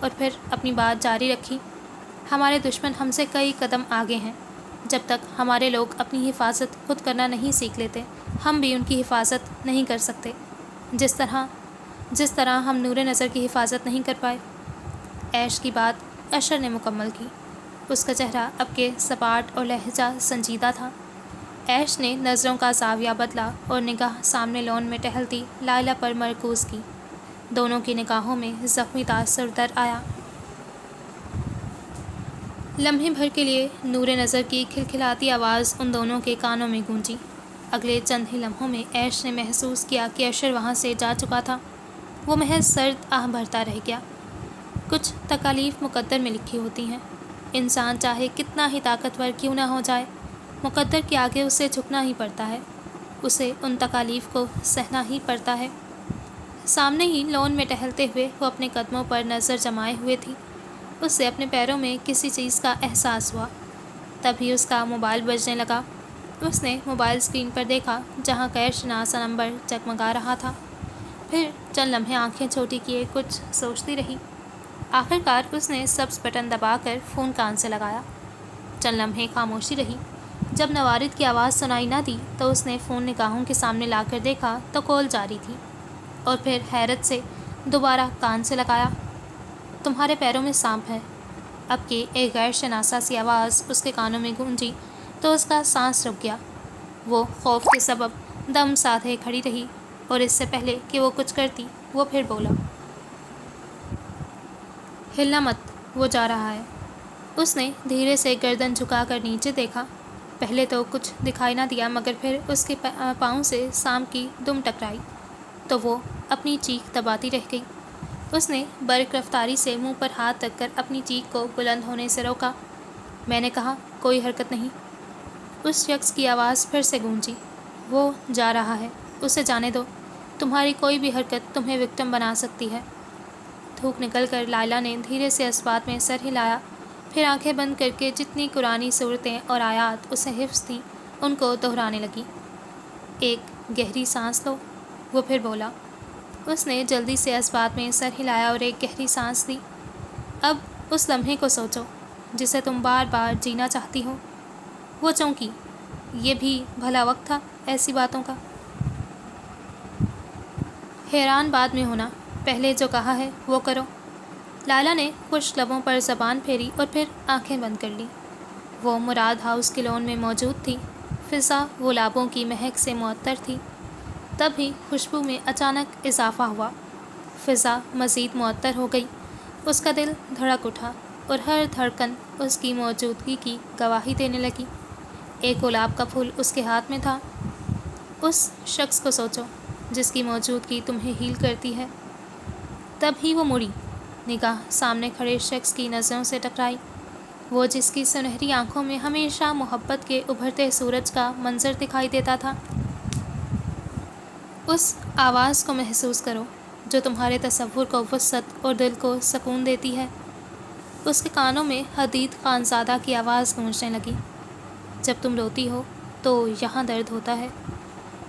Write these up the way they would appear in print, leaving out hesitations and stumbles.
اور پھر اپنی بات جاری رکھی۔ ہمارے دشمن ہم سے کئی قدم آگے ہیں۔ جب تک ہمارے لوگ اپنی حفاظت خود کرنا نہیں سیکھ لیتے، ہم بھی ان کی حفاظت نہیں کر سکتے، جس طرح ہم نور نظر کی حفاظت نہیں کر پائے۔ عیش کی بات اشر نے مکمل کی۔ اس کا چہرہ اب کے سپاٹ اور لہجہ سنجیدہ تھا۔ عیش نے نظروں کا زاویہ بدلا اور نگاہ سامنے لون میں ٹہلتی لائلہ پر مرکوز کی۔ دونوں کی نگاہوں میں زخمی تاثر در آیا۔ لمحے بھر کے لیے نور نظر کی کھلکھلاتی آواز ان دونوں کے کانوں میں گونجی۔ اگلے چند ہی لمحوں میں عیش نے محسوس کیا کہ اشر وہاں سے جا چکا تھا۔ وہ محض سرد آہ بھرتا رہ گیا۔ کچھ تکالیف مقدر میں لکھی ہوتی ہیں۔ انسان چاہے کتنا ہی طاقتور کیوں نہ ہو جائے، مقدر کے آگے اسے جھکنا ہی پڑتا ہے، اسے ان تکالیف کو سہنا ہی پڑتا ہے۔ سامنے ہی لون میں ٹہلتے ہوئے وہ اپنے قدموں پر نظر جمائے ہوئے تھی۔ اس سے اپنے پیروں میں کسی چیز کا احساس ہوا۔ تبھی اس کا موبائل بجنے لگا۔ اس نے موبائل اسکرین پر دیکھا جہاں غیر شناسہ نمبر جگمگا رہا تھا۔ پھر چند لمحے آنکھیں چھوٹی کیے کچھ سوچتی رہی۔ آخرکار اس نے سبز بٹن دبا کر فون کان سے لگایا۔ چند لمحے خاموشی رہی۔ جب نوارد کی آواز سنائی نہ دی تو اس نے فون نگاہوں کے سامنے لا کر دیکھا تو کال جاری تھی، اور پھر حیرت سے دوبارہ کان سے لگایا۔ تمہارے پیروں میں سانپ ہے۔ اب کہ ایک غیر شناسہ سی آواز اس کے کانوں میں گونجی تو اس کا سانس رک گیا۔ وہ خوف کے سبب دم سادھے کھڑی رہی، اور اس سے پہلے کہ وہ کچھ کرتی وہ پھر بولا، ہلنا مت، وہ جا رہا ہے۔ اس نے دھیرے سے گردن جھکا کر نیچے دیکھا۔ پہلے تو کچھ دکھائی نہ دیا، مگر پھر اس کے پاؤں سے سانپ کی دم ٹکرائی تو وہ اپنی چیخ دباتی رہ گئی۔ اس نے برق رفتاری سے منہ پر ہاتھ رکھ کر اپنی چیخ کو بلند ہونے سے روکا۔ میں نے کہا کوئی حرکت نہیں۔ اس شخص کی آواز پھر سے گونجی، وہ جا رہا ہے، اسے جانے دو، تمہاری کوئی بھی حرکت تمہیں وکٹم بنا سکتی ہے۔ تھوک نکل کر لائلہ نے دھیرے سے اسبات میں سر ہلایا، پھر آنکھیں بند کر کے جتنی قرآنی صورتیں اور آیات اسے حفظ تھیں ان کو دہرانے لگی۔ ایک گہری سانس لو، وہ پھر بولا۔ اس نے جلدی سے اسبات میں سر ہلایا اور ایک گہری سانس لی۔ اب اس لمحے کو سوچو جسے تم بار بار جینا چاہتی ہو۔ وہ چونکی، یہ بھی بھلا وقت تھا ایسی باتوں کا؟ حیران بعد میں ہونا، پہلے جو کہا ہے وہ کرو۔ لائلہ نے خشک لبوں پر زبان پھیری اور پھر آنکھیں بند کر لیں۔ وہ مراد ہاؤس کے لون میں موجود تھی۔ فضا گلابوں کی مہک سے معطر تھی۔ تبھی خوشبو میں اچانک اضافہ ہوا۔ فضا مزید معطر ہو گئی۔ اس کا دل دھڑک اٹھا اور ہر دھڑکن اس کی موجودگی کی گواہی دینے لگی۔ ایک گلاب کا پھول اس کے ہاتھ میں تھا۔ اس شخص کو سوچو جس کی موجودگی تمہیں ہیل کرتی ہے۔ تب ہی وہ مڑی، نگاہ سامنے کھڑے شخص کی نظروں سے ٹکرائی، وہ جس کی سنہری آنکھوں میں ہمیشہ محبت کے ابھرتے سورج کا منظر دکھائی دیتا تھا۔ اس آواز کو محسوس کرو جو تمہارے تصور کو وسعت اور دل کو سکون دیتی ہے۔ اس کے کانوں میں حدید خانزادہ کی آواز گونجنے لگی، جب تم روتی ہو تو یہاں درد ہوتا ہے۔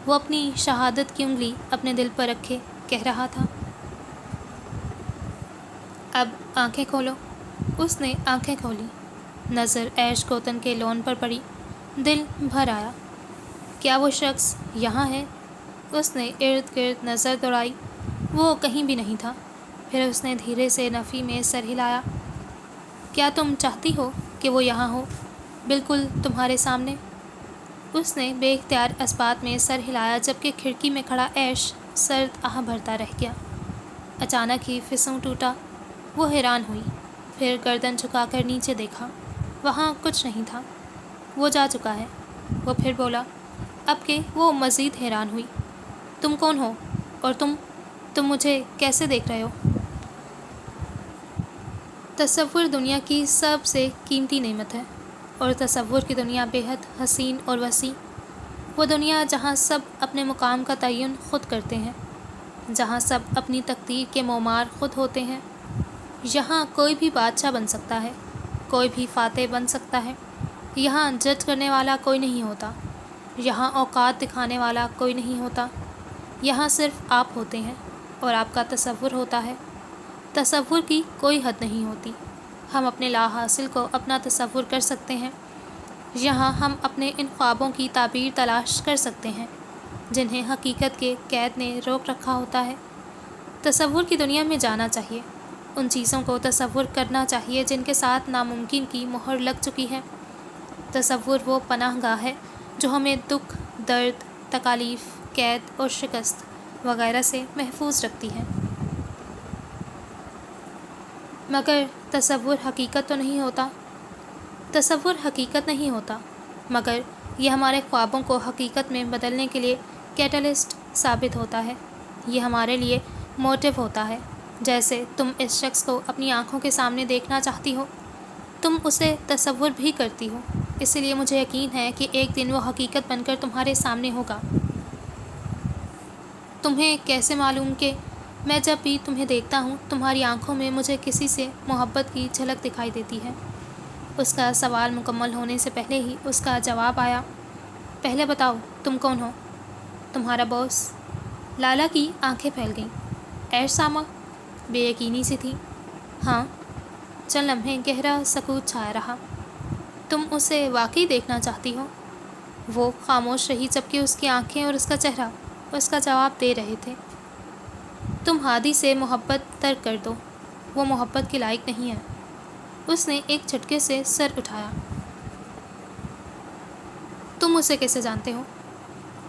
وہ اپنی شہادت کی انگلی اپنے دل پر رکھے کہہ رہا تھا۔ اب آنکھیں کھولو۔ اس نے آنکھیں کھولی۔ نظر عیش گوتن کے لون پر پڑی۔ دل بھر آیا۔ کیا وہ شخص یہاں ہے؟ اس نے ارد گرد نظر دوڑائی، وہ کہیں بھی نہیں تھا۔ پھر اس نے دھیرے سے نفی میں سر ہلایا۔ کیا تم چاہتی ہو کہ وہ یہاں ہو، بالکل تمہارے سامنے؟ اس نے بے اختیار اسبات میں سر ہلایا، جبکہ کھڑکی میں کھڑا عیش سرد آہ بھرتا رہ گیا۔ اچانک ہی فسوں ٹوٹا۔ وہ حیران ہوئی، پھر گردن جھکا کر نیچے دیکھا، وہاں کچھ نہیں تھا۔ وہ جا چکا ہے، وہ پھر بولا۔ اب کہ وہ مزید حیران ہوئی۔ تم کون ہو، اور تم مجھے کیسے دیکھ رہے ہو؟ تصور دنیا کی سب سے قیمتی نعمت ہے، اور تصور کی دنیا بے حد حسین اور وسیع۔ وہ دنیا جہاں سب اپنے مقام کا تعین خود کرتے ہیں، جہاں سب اپنی تقدیر کے معمار خود ہوتے ہیں۔ یہاں کوئی بھی بادشاہ بن سکتا ہے، کوئی بھی فاتح بن سکتا ہے۔ یہاں جج کرنے والا کوئی نہیں ہوتا، یہاں اوقات دکھانے والا کوئی نہیں ہوتا۔ یہاں صرف آپ ہوتے ہیں اور آپ کا تصور ہوتا ہے۔ تصور کی کوئی حد نہیں ہوتی۔ ہم اپنے لا حاصل کو اپنا تصور کر سکتے ہیں۔ یہاں ہم اپنے ان خوابوں کی تعبیر تلاش کر سکتے ہیں جنہیں حقیقت کے قید نے روک رکھا ہوتا ہے۔ تصور کی دنیا میں جانا چاہیے، ان چیزوں کو تصور کرنا چاہیے جن کے ساتھ ناممکن کی مہر لگ چکی ہے۔ تصور وہ پناہ گاہ ہے جو ہمیں دکھ، درد، تکالیف، قید اور شکست وغیرہ سے محفوظ رکھتی ہے۔ مگر تصور حقیقت تو نہیں ہوتا۔ تصور حقیقت نہیں ہوتا، مگر یہ ہمارے خوابوں کو حقیقت میں بدلنے کے لیے کیٹلسٹ ثابت ہوتا ہے۔ یہ ہمارے لیے موٹیو ہوتا ہے۔ جیسے تم اس شخص کو اپنی آنکھوں کے سامنے دیکھنا چاہتی ہو، تم اسے تصور بھی کرتی ہو، اس لیے مجھے یقین ہے کہ ایک دن وہ حقیقت بن کر تمہارے سامنے ہوگا۔ تمہیں کیسے معلوم کہ میں جب بھی تمہیں دیکھتا ہوں تمہاری آنکھوں میں مجھے کسی سے محبت کی جھلک دکھائی دیتی ہے؟ اس کا سوال مکمل ہونے سے پہلے ہی اس کا جواب آیا۔ پہلے بتاؤ تم کون ہو؟ تمہارا باس۔ لالا کی آنکھیں پھیل گئیں۔ ایرسامہ بے یقینی سی تھی۔ ہاں۔ چند لمحے گہرا سکوت چھایا رہا۔ تم اسے واقعی دیکھنا چاہتی ہو؟ وہ خاموش رہی جبکہ اس کی آنکھیں اور اس کا چہرہ اس کا جواب دے رہے تھے۔ تم ہادی سے محبت ترک کر دو، وہ محبت کے لائق نہیں ہے۔ اس نے ایک جھٹکے سے سر اٹھایا۔ تم اسے کیسے جانتے ہو؟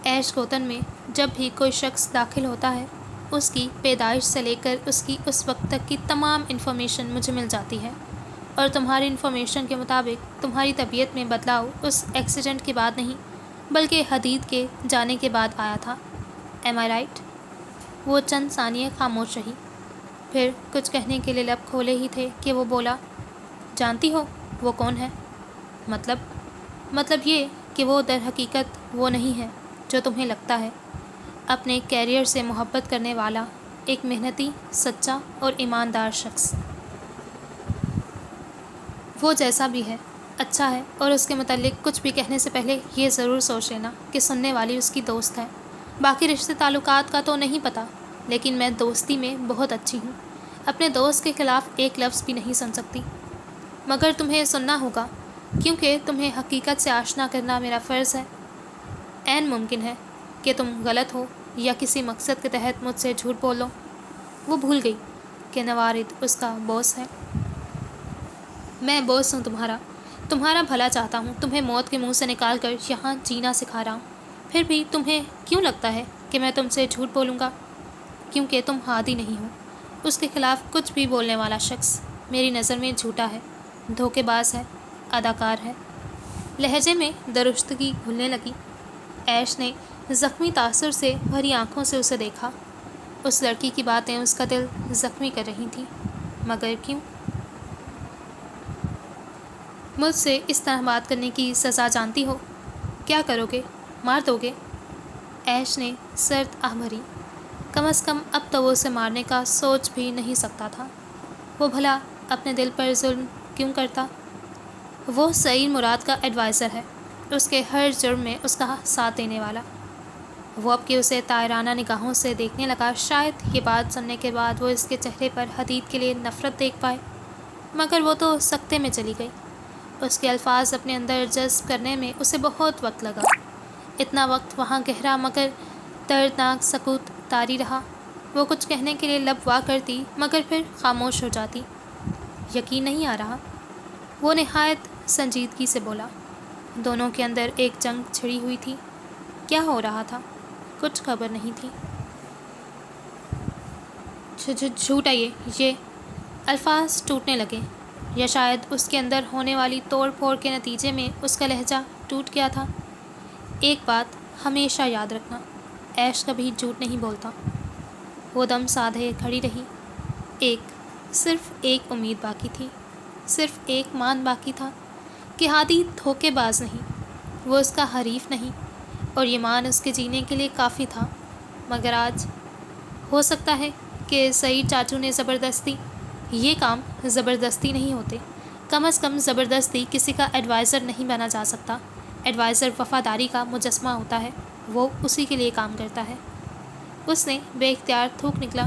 ایش گوتن میں جب بھی کوئی شخص داخل ہوتا ہے، اس کی پیدائش سے لے کر اس کی اس وقت تک کی تمام انفارمیشن مجھے مل جاتی ہے، اور تمہاری انفارمیشن کے مطابق تمہاری طبیعت میں بدلاؤ اس ایکسیڈنٹ کے بعد نہیں بلکہ حدید کے جانے کے بعد آیا تھا۔ ایم آئی رائٹ؟ وہ چند ثانیے خاموش رہی، پھر کچھ کہنے کے لیے لب کھولے ہی تھے کہ وہ بولا، جانتی ہو وہ کون ہے؟ مطلب یہ کہ وہ در حقیقت وہ نہیں ہے جو تمہیں لگتا ہے۔ اپنے کیریئر سے محبت کرنے والا، ایک محنتی، سچا اور ایماندار شخص۔ وہ جیسا بھی ہے اچھا ہے، اور اس کے متعلق کچھ بھی کہنے سے پہلے یہ ضرور سوچ لینا کہ سننے والی اس کی دوست ہے۔ باقی رشتے تعلقات کا تو نہیں پتہ، لیکن میں دوستی میں بہت اچھی ہوں، اپنے دوست کے خلاف ایک لفظ بھی نہیں سن سکتی۔ مگر تمہیں سننا ہوگا کیونکہ تمہیں حقیقت سے آشنا کرنا میرا فرض ہے۔ عین ممکن ہے کہ تم غلط ہو یا کسی مقصد کے تحت مجھ سے جھوٹ بولو۔ وہ بھول گئی کہ نوارد اس کا باس ہے۔ میں باس ہوں تمہارا بھلا چاہتا ہوں، تمہیں موت کے منہ سے نکال کر یہاں جینا سکھا رہا ہوں۔ پھر بھی تمہیں کیوں لگتا ہے کہ میں تم سے جھوٹ بولوں گا؟ کیونکہ تم ہادی نہیں ہو۔ اس کے خلاف کچھ بھی بولنے والا شخص میری نظر میں جھوٹا ہے، دھوکے باز ہے، اداکار ہے۔ لہجے میں درستگی گھلنے لگی۔ ایش نے زخمی تاثر سے بھری آنکھوں سے اسے دیکھا۔ اس لڑکی کی باتیں اس کا دل زخمی کر رہی تھیں، مگر کیوں؟ مجھ سے اس طرح بات کرنے کی سزا جانتی ہو؟ کیا کرو گے؟ مار دو گے؟ ایش نے سرد آہ بھری۔ کم از کم اب تو وہ اسے مارنے کا سوچ بھی نہیں سکتا تھا۔ وہ بھلا اپنے دل پر ظلم کیوں کرتا؟ وہ سعید مراد کا ایڈوائزر ہے، اس کے ہر جرم میں اس کا ساتھ دینے والا۔ وہ اب کہ اسے طائرانہ نگاہوں سے دیکھنے لگا، شاید یہ بات سننے کے بعد وہ اس کے چہرے پر حدید کے لیے نفرت دیکھ پائے، مگر وہ تو سکتے میں چلی گئی۔ اس کے الفاظ اپنے اندر جذب کرنے میں اسے بہت وقت لگا۔ اتنا وقت وہاں گہرا مگر دردناک سکوت طاری رہا۔ وہ کچھ کہنے کے لیے لب وا کرتی مگر پھر خاموش ہو جاتی۔ یقین نہیں آ رہا، وہ نہایت سنجیدگی سے بولا۔ دونوں کے اندر ایک جنگ چھڑی ہوئی تھی۔ کیا ہو رہا تھا؟ کچھ خبر نہیں تھی۔ جھوٹا یہ الفاظ ٹوٹنے لگے، یا شاید اس کے اندر ہونے والی توڑ پھوڑ کے نتیجے میں اس کا لہجہ ٹوٹ گیا تھا۔ ایک بات ہمیشہ یاد رکھنا، ایش کبھی جھوٹ نہیں بولتا۔ وہ دم سادھے کھڑی رہی۔ صرف ایک امید باقی تھی، صرف ایک مان باقی تھا کہ ہادی دھوکے باز نہیں، وہ اس کا حریف نہیں، اور یہ مان اس کے جینے کے لیے کافی تھا۔ مگر آج ہو سکتا ہے کہ سعید چاچو نے یہ کام زبردستی نہیں ہوتے، کم از کم زبردستی کسی کا ایڈوائزر نہیں بنا جا سکتا۔ ایڈوائزر وفاداری کا مجسمہ ہوتا ہے، وہ اسی کے لیے کام کرتا ہے۔ اس نے بے اختیار تھوک نکلا۔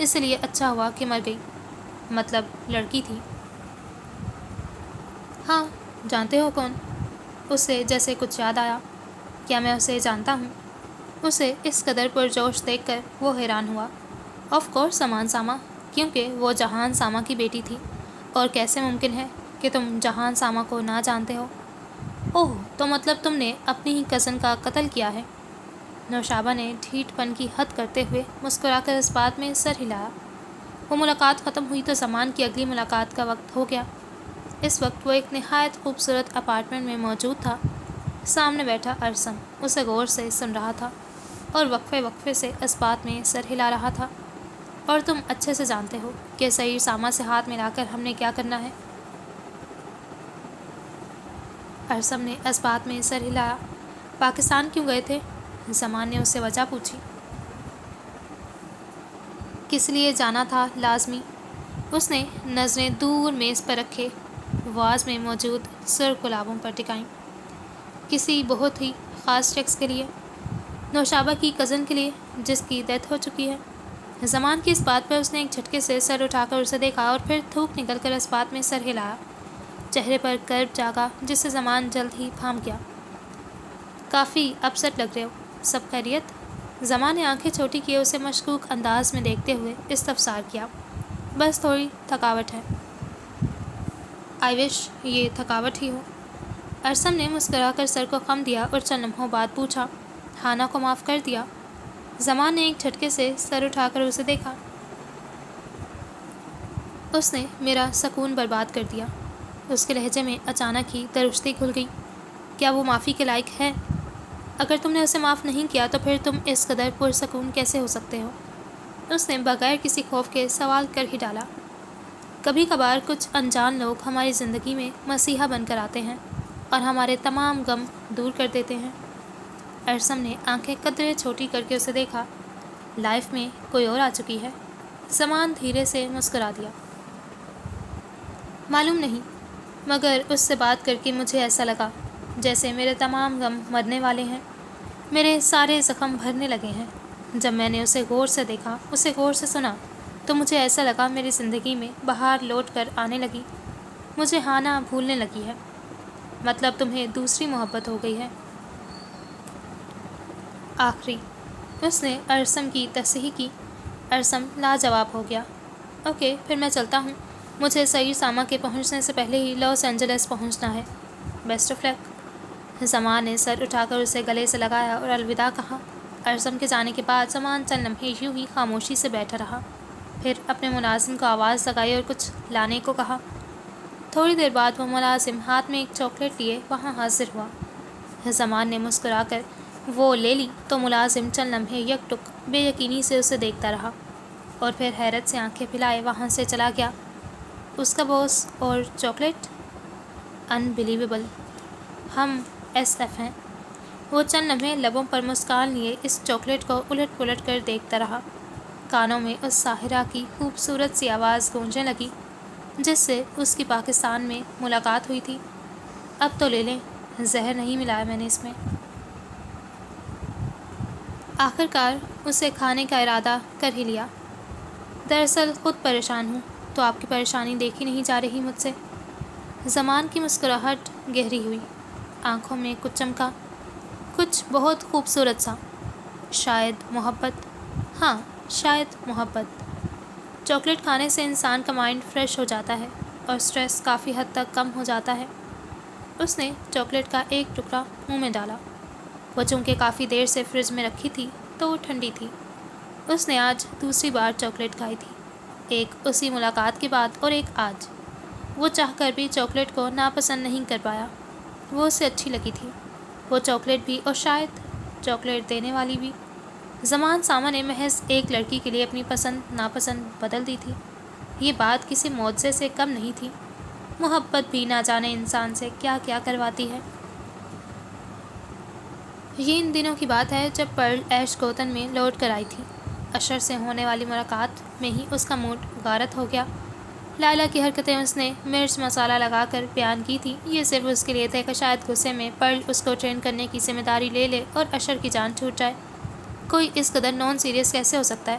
اس لیے اچھا ہوا کہ مر گئی، مطلب لڑکی تھی۔ ہاں، جانتے ہو کون؟ اسے جیسے کچھ یاد آیا۔ کیا میں اسے جانتا ہوں؟ اسے اس قدر پرجوش دیکھ کر وہ حیران ہوا۔ آف کورس امان ساما، کیونکہ وہ جہان ساما کی بیٹی تھی۔ اور کیسے ممکن ہے کہ تم جہان ساما کو نہ جانتے ہو؟ اوہ، تو مطلب تم نے اپنی ہی کزن کا قتل کیا ہے؟ نوشابہ نے ڈھیٹ پن کی حد کرتے ہوئے مسکرا کر اس بات میں سر ہلایا۔ وہ ملاقات ختم ہوئی تو زمان کی اگلی ملاقات کا وقت ہو گیا۔ اس وقت وہ ایک نہایت خوبصورت اپارٹمنٹ میں موجود تھا۔ سامنے بیٹھا ارسم اسے غور سے سن رہا تھا اور وقفے وقفے سے اس بات میں سر ہلا رہا تھا۔ اور تم اچھے سے جانتے ہو کہ سعید ساما سے ہاتھ ملا کر ہم نے کیا کرنا ہے؟ ارسم نے اس بات میں سر ہلایا۔ پاکستان کیوں گئے تھے؟ زمان نے اس سے وجہ پوچھی۔ کس لیے جانا تھا لازمی؟ اس نے نظریں دور میز پر رکھے واز میں موجود سرخ گلابوں پر ٹکائیں۔ کسی بہت ہی خاص شخص کے لیے، نوشابہ کی کزن کے لیے جس کی ڈیتھ ہو چکی ہے۔ زمان کی اس بات پر اس نے ایک جھٹکے سے سر اٹھا کر اسے دیکھا اور پھر تھوک نکل کر اس بات میں سر ہلایا۔ چہرے پر کرب جاگا جس سے زمان جلد ہی تھام گیا۔ کافی اپسٹ لگ رہے ہو، سب خیریت؟ زمان نے آنکھیں چھوٹی کیے اسے مشکوک انداز میں دیکھتے ہوئے استفسار کیا۔ بس تھوڑی تھکاوٹ ہے۔ آئی وش یہ تھکاوٹ ہی ہو۔ ارسم نے مسکرا کر سر کو خم دیا اور چند لمحوں بعد پوچھا، ہانا کو معاف کر دیا؟ زمان نے ایک جھٹکے سے سر اٹھا کر اسے دیکھا۔ اس نے میرا سکون برباد کر دیا۔ اس کے لہجے میں اچانک ہی درشتی کھل گئی۔ کیا وہ معافی کے لائق ہے؟ اگر تم نے اسے معاف نہیں کیا تو پھر تم اس قدر پرسکون کیسے ہو سکتے ہو؟ اس نے بغیر کسی خوف کے سوال کر ہی ڈالا۔ کبھی کبھار کچھ انجان لوگ ہماری زندگی میں مسیحا بن کر آتے ہیں اور ہمارے تمام غم دور کر دیتے ہیں۔ ارسم نے آنکھیں قدرے چھوٹی کر کے اسے دیکھا۔ لائف میں کوئی اور آ چکی ہے؟ زمان دھیرے سے مسکرا دیا۔ معلوم نہیں، مگر اس سے بات کر کے مجھے ایسا لگا جیسے میرے تمام غم مرنے والے ہیں، میرے سارے زخم بھرنے لگے ہیں۔ جب میں نے اسے غور سے دیکھا، اسے غور سے سنا، تو مجھے ایسا لگا میری زندگی میں بہار لوٹ کر آنے لگی، مجھے ہانا بھولنے لگی ہے۔ مطلب تمہیں دوسری محبت ہو گئی ہے؟ آخری، اس نے ارسم کی تصحیح کی۔ ارسم لاجواب ہو گیا۔ اوکے، پھر میں چلتا ہوں، مجھے سعید ساما کے پہنچنے سے پہلے ہی لاس اینجلس پہنچنا ہے۔ بیسٹ آف لک۔ زمان نے سر اٹھا کر اسے گلے سے لگایا اور الوداع کہا۔ ارسم کے جانے کے بعد زمان چند لمحے یوں ہی خاموشی سے بیٹھا رہا، پھر اپنے ملازم کو آواز لگائی اور کچھ لانے کو کہا۔ تھوڑی دیر بعد وہ ملازم ہاتھ میں ایک چاکلیٹ لیے وہاں حاضر ہوا۔ زمان نے مسکرا کر وہ لے لی تو ملازم چند لمحے یک ٹک بے یقینی سے اسے دیکھتا رہا اور پھر حیرت سے آنکھیں پھیلائے وہاں سے چلا گیا۔ اس کا باس اور چاکلیٹ؟ انبلیویبل، ہم ایس ایف ہیں۔ وہ چند لمحے لبوں پر مسکان لیے اس چاکلیٹ کو الٹ پلٹ کر دیکھتا رہا۔ کانوں میں اس ساحرہ کی خوبصورت سی آواز گونجنے لگی جس سے اس کی پاکستان میں ملاقات ہوئی تھی۔ اب تو لے لیں، زہر نہیں ملایا میں نے اس میں۔ آخر کار اسے کھانے کا ارادہ کر ہی لیا۔ دراصل خود پریشان ہوں، تو آپ کی پریشانی دیکھی نہیں جا رہی مجھ سے۔ زمان کی مسکراہٹ گہری ہوئی، آنکھوں میں کچھ چمکا، کچھ بہت خوبصورت سا۔ شاید محبت، ہاں شاید محبت۔ چاکلیٹ کھانے سے انسان کا مائنڈ فریش ہو جاتا ہے اور سٹریس کافی حد تک کم ہو جاتا ہے۔ اس نے چاکلیٹ کا ایک ٹکڑا منہ میں ڈالا۔ وہ چونکہ کافی دیر سے فریج میں رکھی تھی تو وہ ٹھنڈی تھی۔ اس نے آج دوسری بار چاکلیٹ کھائی تھی، ایک اسی ملاقات کے بعد اور ایک آج۔ وہ چاہ کر بھی چاکلیٹ کو ناپسند نہیں کر پایا، وہ اسے اچھی لگی تھی، وہ چاکلیٹ بھی اور شاید چاکلیٹ دینے والی بھی۔ زمان ساما نے محض ایک لڑکی کے لیے اپنی پسند ناپسند بدل دی تھی۔ یہ بات کسی معجزے سے کم نہیں تھی۔ محبت بھی نہ جانے انسان سے کیا کیا کرواتی ہے۔ یہ ان دنوں کی بات ہے جب پرل ایش گوتن میں لوٹ کر آئی تھی۔ اشر سے ہونے والی ملاقات میں ہی اس کا موڈ غارت ہو گیا۔ لائلہ کی حرکتیں اس نے مرچ مسالہ لگا کر بیان کی تھی، یہ صرف اس کے لیے تھے کہ شاید غصے میں پرل اس کو ٹرین کرنے کی ذمہ داری لے لے اور اشر کی جان چھوٹ جائے۔ کوئی اس قدر نان سیریس کیسے ہو سکتا ہے؟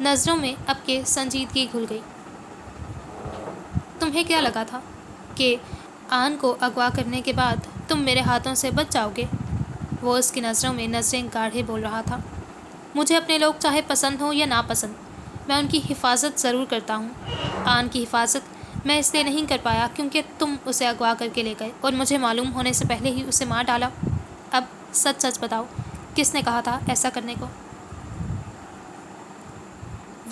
نظروں میں اب کے سنجیدگی گھل گئی۔ تمہیں کیا لگا تھا کہ آن کو اغوا کرنے کے بعد تم میرے ہاتھوں سے بچ جاؤ گے؟ وہ اس کی نظروں میں نظریں گاڑے بول رہا تھا۔ مجھے اپنے لوگ چاہے پسند ہوں یا ناپسند، میں ان کی حفاظت ضرور کرتا ہوں۔ آن کی حفاظت میں اس لیے نہیں کر پایا کیونکہ تم اسے اغوا کر کے لے گئے اور مجھے معلوم ہونے سے پہلے ہی اسے مار ڈالا۔ اب سچ سچ بتاؤ، کس نے کہا تھا ایسا کرنے کو؟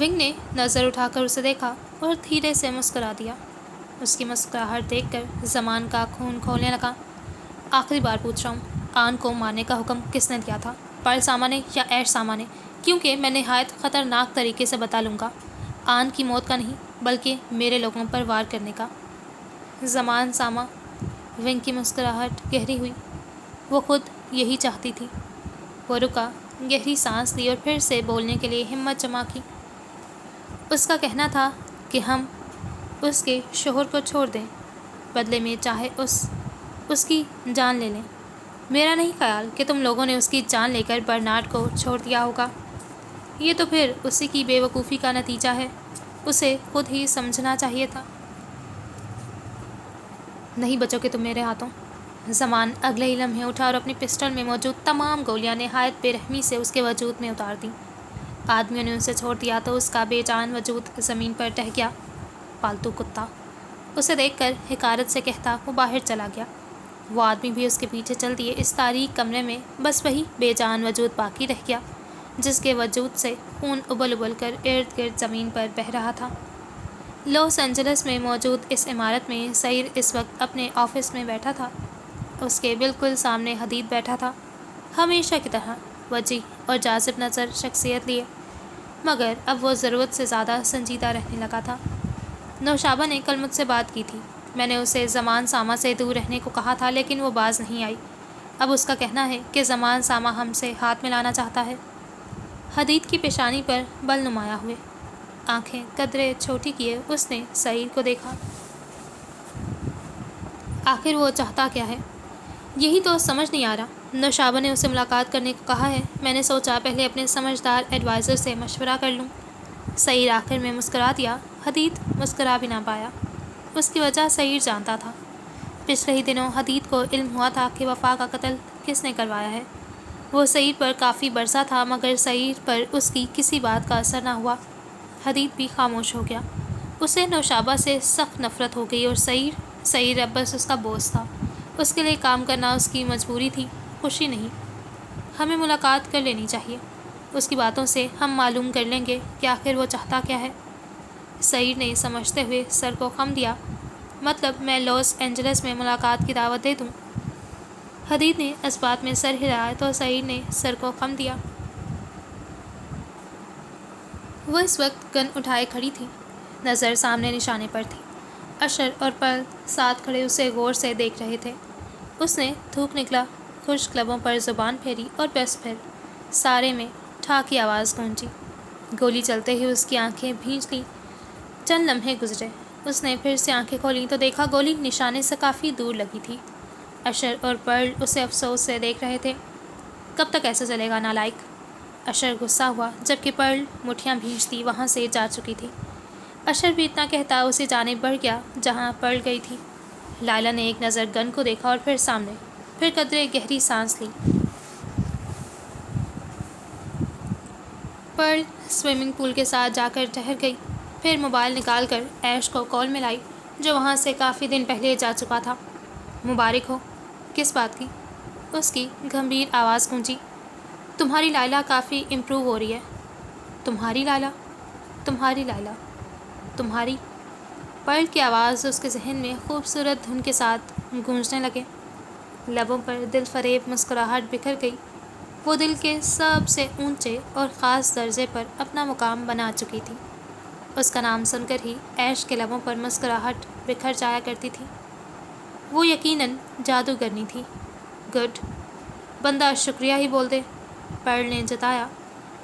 ونگ نے نظر اٹھا کر اسے دیکھا اور دھیرے سے مسکرا دیا۔ اس کی مسکراہٹ دیکھ کر زمان کا خون کھولنے لگا۔ آخری بار پوچھ رہا ہوں، آن کو مارنے کا حکم کس نے دیا تھا، پرل ساما نے یا ایش ساما نے؟ کیونکہ میں نہایت خطرناک طریقے سے بتا لوں گا، آن کی موت کا نہیں بلکہ میرے لوگوں پر وار کرنے کا۔ زمان ساما؟ ونگ کی مسکراہٹ گہری ہوئی۔ وہ خود یہی چاہتی تھی۔ وہ رکا، گہری سانس لی اور پھر سے بولنے کے لیے ہمت جمع کی۔ اس کا کہنا تھا کہ ہم اس کے شوہر کو چھوڑ دیں، بدلے میں چاہے اس کی جان لے لیں۔ میرا نہیں خیال کہ تم لوگوں نے اس کی جان لے کر برنارڈ کو چھوڑ دیا ہوگا۔ یہ تو پھر اسی کی بے وقوفی کا نتیجہ ہے، اسے خود ہی سمجھنا چاہیے تھا۔ نہیں بچو گے تم میرے ہاتھوں۔ زمان اگلے ہی لمحے اٹھا اور اپنی پسٹل میں موجود تمام گولیاں نہایت بے رحمی سے اس کے وجود میں اتار دیں۔ آدمیوں نے اسے چھوڑ دیا تو اس کا بے جان وجود زمین پر ڈہ گیا۔ پالتو کتا، اسے دیکھ کر حقارت سے کہتا وہ باہر چلا گیا۔ وہ آدمی بھی اس کے پیچھے چل دیے۔ اس تاریک کمرے میں بس وہی بے جان وجود باقی رہ گیا جس کے وجود سے خون ابل ابل کر ارد گرد زمین پر بہہ رہا تھا۔ لاس اینجلس میں موجود اس عمارت میں سعید اس وقت اپنے آفس میں بیٹھا تھا۔ اس کے بالکل سامنے حدید بیٹھا تھا، ہمیشہ کی طرح وجیح اور جاذب نظر شخصیت لیے، مگر اب وہ ضرورت سے زیادہ سنجیدہ رہنے لگا تھا۔ نوشابہ نے کل مجھ سے بات کی تھی۔ میں نے اسے زمان ساما سے دور رہنے کو کہا تھا لیکن وہ باز نہیں آئی۔ اب اس کا کہنا ہے کہ زمان ساما ہم سے ہاتھ ملانا چاہتا ہے۔ حدید کی پیشانی پر بل نمایاں ہوئے، آنکھیں قدرے چھوٹی کیے اس نے سعید کو دیکھا۔ آخر وہ چاہتا کیا ہے؟ یہی تو سمجھ نہیں آ رہا۔ نوشابہ نے اسے ملاقات کرنے کو کہا ہے۔ میں نے سوچا پہلے اپنے سمجھدار ایڈوائزر سے مشورہ کر لوں۔ سعید آخر میں مسکرا دیا۔ حدید مسکرا بھی نہ پایا۔ اس کی وجہ سعید جانتا تھا۔ پچھلے ہی دنوں حدید کو علم ہوا تھا کہ وفا کا قتل کس نے کروایا ہے۔ وہ سعید پر کافی برسا تھا مگر سعید پر اس کی کسی بات کا اثر نہ ہوا۔ حدید بھی خاموش ہو گیا۔ اسے نوشابہ سے سخت نفرت ہو گئی اور سعید اب بس اس کا بوجھ تھا۔ اس کے لیے کام کرنا اس کی مجبوری تھی، خوشی نہیں۔ ہمیں ملاقات کر لینی چاہیے۔ اس کی باتوں سے ہم معلوم کر لیں گے کہ آخر وہ چاہتا کیا ہے۔ سعید نے سمجھتے ہوئے سر کو خم دیا۔ مطلب میں لاس اینجلس میں ملاقات کی دعوت دے دوں؟ حدید نے اس بات میں سر ہلایا تو سعید نے سر کو خم دیا۔ وہ اس وقت گن اٹھائے کھڑی تھی، نظر سامنے نشانے پر تھی۔ اشر اور پرل ساتھ کھڑے اسے غور سے دیکھ رہے تھے۔ اس نے تھوک نکلا، خشک لبوں پر زبان پھیری اور بس پھر سارے میں ٹھا کی آواز گونجی۔ گولی چلتے ہی اس کی آنکھیں بھیج لیں۔ چند لمحے گزرے، اس نے پھر سے آنکھیں کھولیں تو دیکھا گولی نشانے سے کافی دور لگی تھی۔ اشر اور پرل اسے افسوس سے دیکھ رہے تھے۔ کب تک ایسا چلے گا نالائق؟ اشر غصہ ہوا جبکہ پرل مٹھیاں بھیجتی وہاں سے جا چکی تھی۔ اشر بھی اتنا کہتا اسی جانب بڑھ گیا جہاں پرل گئی تھی۔ لائلہ نے ایک نظر گن کو دیکھا اور پھر سامنے، پھر قدرے گہری سانس لی۔ پرل سوئمنگ پول کے ساتھ جا کر ٹہر گئی، پھر موبائل نکال کر ایش کو کال ملائی جو وہاں سے کافی دن پہلے جا چکا تھا۔ مبارک ہو۔ کس بات کی؟ اس کی گمبھیر آواز گونجی۔ تمہاری لائلہ کافی امپروو ہو رہی ہے۔ تمہاری لائلہ؟ تمہاری لائلہ؟ تمہاری؟ پرل کی آواز اس کے ذہن میں خوبصورت دھن کے ساتھ گونجنے لگے۔ لبوں پر دل فریب مسکراہٹ بکھر گئی۔ وہ دل کے سب سے اونچے اور خاص درجے پر اپنا مقام بنا چکی تھی۔ اس کا نام سن کر ہی ایش کے لبوں پر مسکراہٹ بکھر جایا کرتی تھی۔ وہ یقیناً جادوگرنی تھی۔ گڈ، بندہ شکریہ ہی بول دے، پرل نے جتایا۔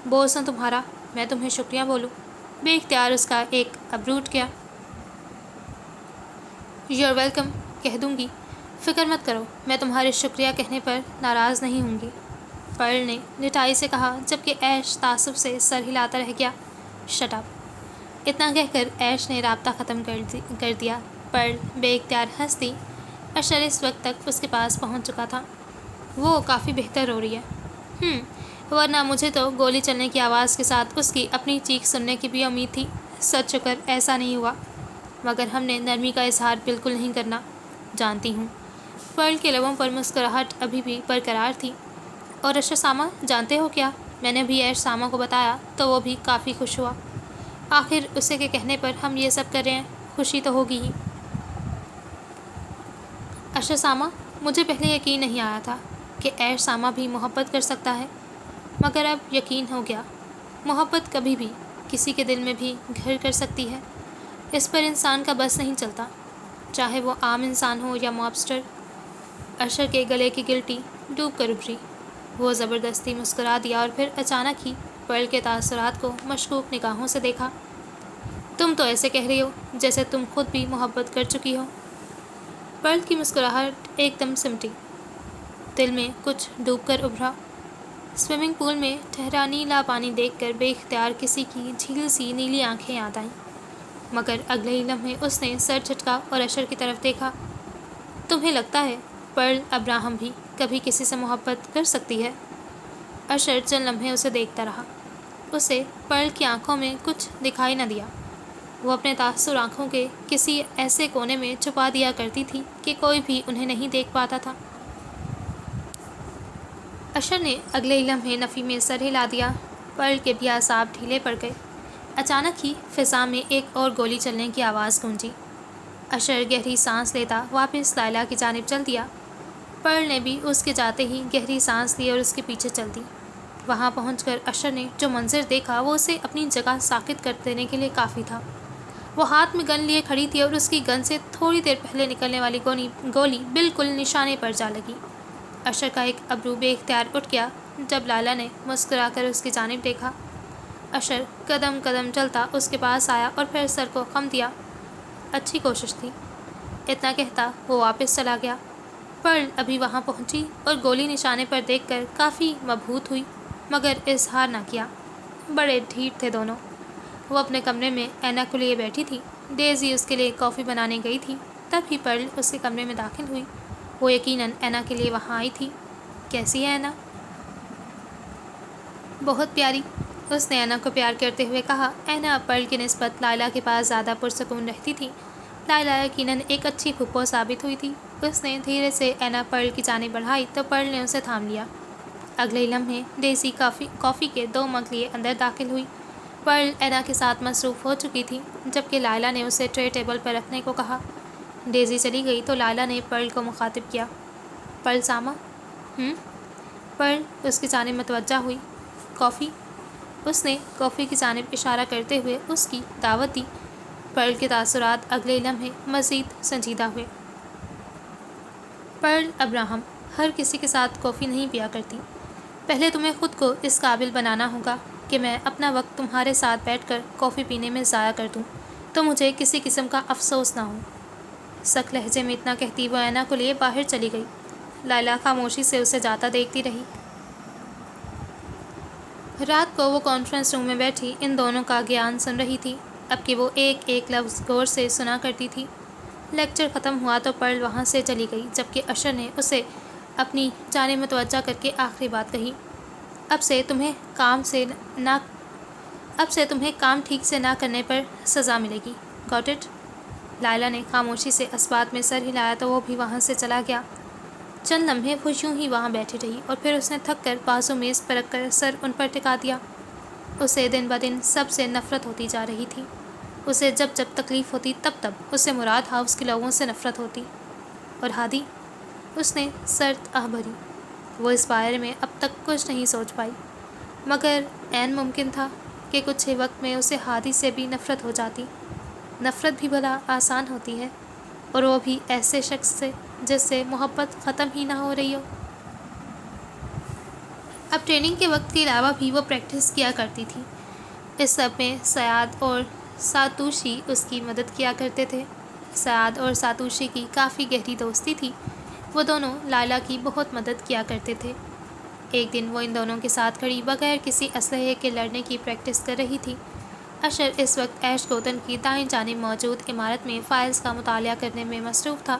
بوس نہ تمہارا، میں تمہیں شکریہ بولوں؟ بے اختیار اس کا ایک ابرو اٹھ گیا۔ یور ویلکم کہہ دوں گی، فکر مت کرو، میں تمہارے شکریہ کہنے پر ناراض نہیں ہوں گی، پرل نے لٹائی سے کہا جبکہ ایش تعصب سے سر ہلاتا رہ گیا۔ Shut up. اتنا کہہ کر ایش نے رابطہ ختم کر دیا۔ پرل بے اختیار ہنس دی۔ اشر اس وقت تک اس کے پاس پہنچ چکا تھا۔ وہ کافی بہتر ہو رہی ہے۔ ورنہ مجھے تو گولی چلنے کی آواز کے ساتھ اس کی اپنی چیخ سننے کی بھی امید تھی۔ سچ شکر ایسا نہیں ہوا، مگر ہم نے نرمی کا اظہار بالکل نہیں کرنا۔ جانتی ہوں۔ پرل کے لبوں پر مسکراہٹ ابھی بھی برقرار تھی۔ اور اشر سامہ جانتے ہو کیا؟ میں نے بھی ایش سامہ کو بتایا تو وہ بھی کافی خوش ہوا۔ آخر اسے کے کہنے پر ہم یہ سب کر رہے ہیں، خوشی تو ہوگی ہی۔ اشر سامہ، مجھے پہلے یقین نہیں آیا تھا کہ ایش سامہ بھی محبت کر سکتا ہے، مگر اب یقین ہو گیا۔ محبت کبھی بھی کسی کے دل میں بھی گھر کر سکتی ہے۔ اس پر انسان کا بس نہیں چلتا، چاہے وہ عام انسان ہو یا مابسٹر۔ اشر کے گلے کی گلٹی ڈوب کر ابھری۔ وہ زبردستی مسکرا دیا اور پھر اچانک ہی پرل کے تاثرات کو مشکوک نگاہوں سے دیکھا۔ تم تو ایسے کہہ رہی ہو جیسے تم خود بھی محبت کر چکی ہو۔ پرل کی مسکراہٹ ایک دم سمٹی، دل میں کچھ ڈوب کر ابھرا۔ سوئمنگ پول میں ٹھہرا نیلا پانی دیکھ کر بے اختیار کسی کی جھیل سی نیلی آنکھیں یاد آئیں، مگر اگلے ہی لمحے اس نے سر جھٹکا اور اشر کی طرف دیکھا۔ تمہیں لگتا ہے پرل ابراہم بھی کبھی کسی سے محبت کر سکتی ہے؟ اشر چند لمحے اسے دیکھتا رہا۔ اسے پرل کی آنکھوں میں کچھ دکھائی نہ دیا۔ وہ اپنے تاثر آنکھوں کے کسی ایسے کونے میں چھپا دیا کرتی تھی کہ کوئی بھی انہیں نہیں دیکھ پاتا تھا۔ اشر نے اگلے ہی لمحے نفی میں سر ہلا دیا۔ پرل کے بھی اعصاب ڈھیلے پڑ گئے۔ اچانک ہی فضا میں ایک اور گولی چلنے کی آواز گونجی۔ اشر گہری سانس لیتا واپس لائلہ کی جانب چل دیا۔ پرل نے بھی اس کے جاتے ہی گہری سانس لی اور اس کے پیچھے چل دی۔ وہاں پہنچ کر اشر نے جو منظر دیکھا وہ اسے اپنی جگہ ساکت کر دینے کے لیے کافی تھا۔ وہ ہاتھ میں گن لیے کھڑی تھی اور اس کی گن سے تھوڑی دیر پہلے نکلنے والی گولی بالکل نشانے پر جا لگی۔ اشر کا ایک ابرو بے اختیار اٹھ گیا جب لائلہ نے مسکرا کر اس کی جانب دیکھا۔ اشر قدم قدم چلتا اس کے پاس آیا اور پھر سر کو خم دیا۔ اچھی کوشش تھی۔ اتنا کہتا وہ واپس چلا گیا۔ پرل ابھی وہاں پہنچی اور گولی نشانے پر دیکھ کر کافی مبہوت ہوئی، مگر اظہار نہ کیا۔ بڑے ڈھیٹ تھے دونوں۔ وہ اپنے کمرے میں اینا کو لیے بیٹھی تھی۔ ڈیزی اس کے لیے کافی بنانے گئی تھی، تب ہی پرل اس کے کمرے میں داخل ہوئی۔ وہ یقیناً اینا کے لیے وہاں آئی تھی۔ کیسی ہے اینا؟ بہت پیاری، اس نے اینا کو پیار کرتے ہوئے کہا۔ اینا پرل کی نسبت لائلہ کے پاس زیادہ پرسکون رہتی تھی۔ لائلہ یقیناً ایک اچھی پھپھو ثابت ہوئی تھی۔ اس نے دھیرے سے اینا پرل کی جانب بڑھائی تو پرل نے اسے تھام لیا۔ اگلے لمحے ڈیزی کافی کے 2 مگ لیے اندر داخل ہوئی۔ پرل اینا کے ساتھ مصروف ہو چکی تھی، جبکہ لائلہ نے اسے ٹرے ٹیبل پر رکھنے کو کہا۔ ڈیزی چلی گئی تو لائلہ نے پرل کو مخاطب کیا۔ پرل سامہ؟ پرل اس کی جانب متوجہ ہوئی۔ کافی؟ اس نے کافی کی جانب اشارہ کرتے ہوئے اس کی دعوت دی۔ پرل کے تاثرات اگلے لمحے مزید سنجیدہ ہوئے۔ پرل ابراہم ہر کسی کے ساتھ کافی نہیں پیا کرتی۔ پہلے تمہیں خود کو اس قابل بنانا ہوگا کہ میں اپنا وقت تمہارے ساتھ بیٹھ کر کافی پینے میں ضائع کر دوں تو مجھے کسی قسم کا افسوس نہ ہو۔ سخت لہجے میں اتنا کہتی وہ اینا کو لیے باہر چلی گئی۔ لائلہ خاموشی سے اسے جاتا دیکھتی رہی۔ رات کو وہ کانفرنس روم میں بیٹھی ان دونوں کا گیان سن رہی تھی۔ اب کہ وہ ایک ایک لفظ غور سے سنا کرتی تھی۔ لیکچر ختم ہوا تو پرل وہاں سے چلی گئی، جبکہ اشر نے اسے اپنی جانب متوجہ کر کے آخری بات کہی۔ اب سے تمہیں کام ٹھیک سے نہ کرنے پر سزا ملے گی۔ Got it? لائلہ نے خاموشی سے اسبات میں سر ہلایا تو وہ بھی وہاں سے چلا گیا۔ چند لمحے وہ یوں ہی وہاں بیٹھی رہی اور پھر اس نے تھک کر بازو میز پر رکھ کر سر ان پر ٹکا دیا۔ اسے دن بدن سب سے نفرت ہوتی جا رہی تھی۔ اسے جب جب تکلیف ہوتی تب اسے مراد ہاؤس کے لوگوں سے نفرت ہوتی۔ اور ہادی؟ اس نے سرد آہ بھری۔ وہ اس بارے میں اب تک کچھ نہیں سوچ پائی، مگر عین ممکن تھا کہ کچھ ہی وقت میں اسے ہادی سے بھی نفرت ہو جاتی۔ نفرت بھی بھلا آسان ہوتی ہے، اور وہ بھی ایسے شخص سے جس سے محبت ختم ہی نہ ہو رہی ہو۔ اب ٹریننگ کے وقت کے علاوہ بھی وہ پریکٹس کیا کرتی تھی۔ اس سب میں سیاد اور ساتوشی اس کی مدد کیا کرتے تھے۔ سیاد اور ساتوشی کی کافی گہری دوستی تھی۔ وہ دونوں لائلہ کی بہت مدد کیا کرتے تھے۔ ایک دن وہ ان دونوں کے ساتھ کھڑی بغیر کسی اسلحے کے لڑنے کی پریکٹس کر رہی تھی۔ اشر اس وقت ایش گوتن کی دائیں جانب موجود عمارت میں فائلز کا مطالعہ کرنے میں مصروف تھا۔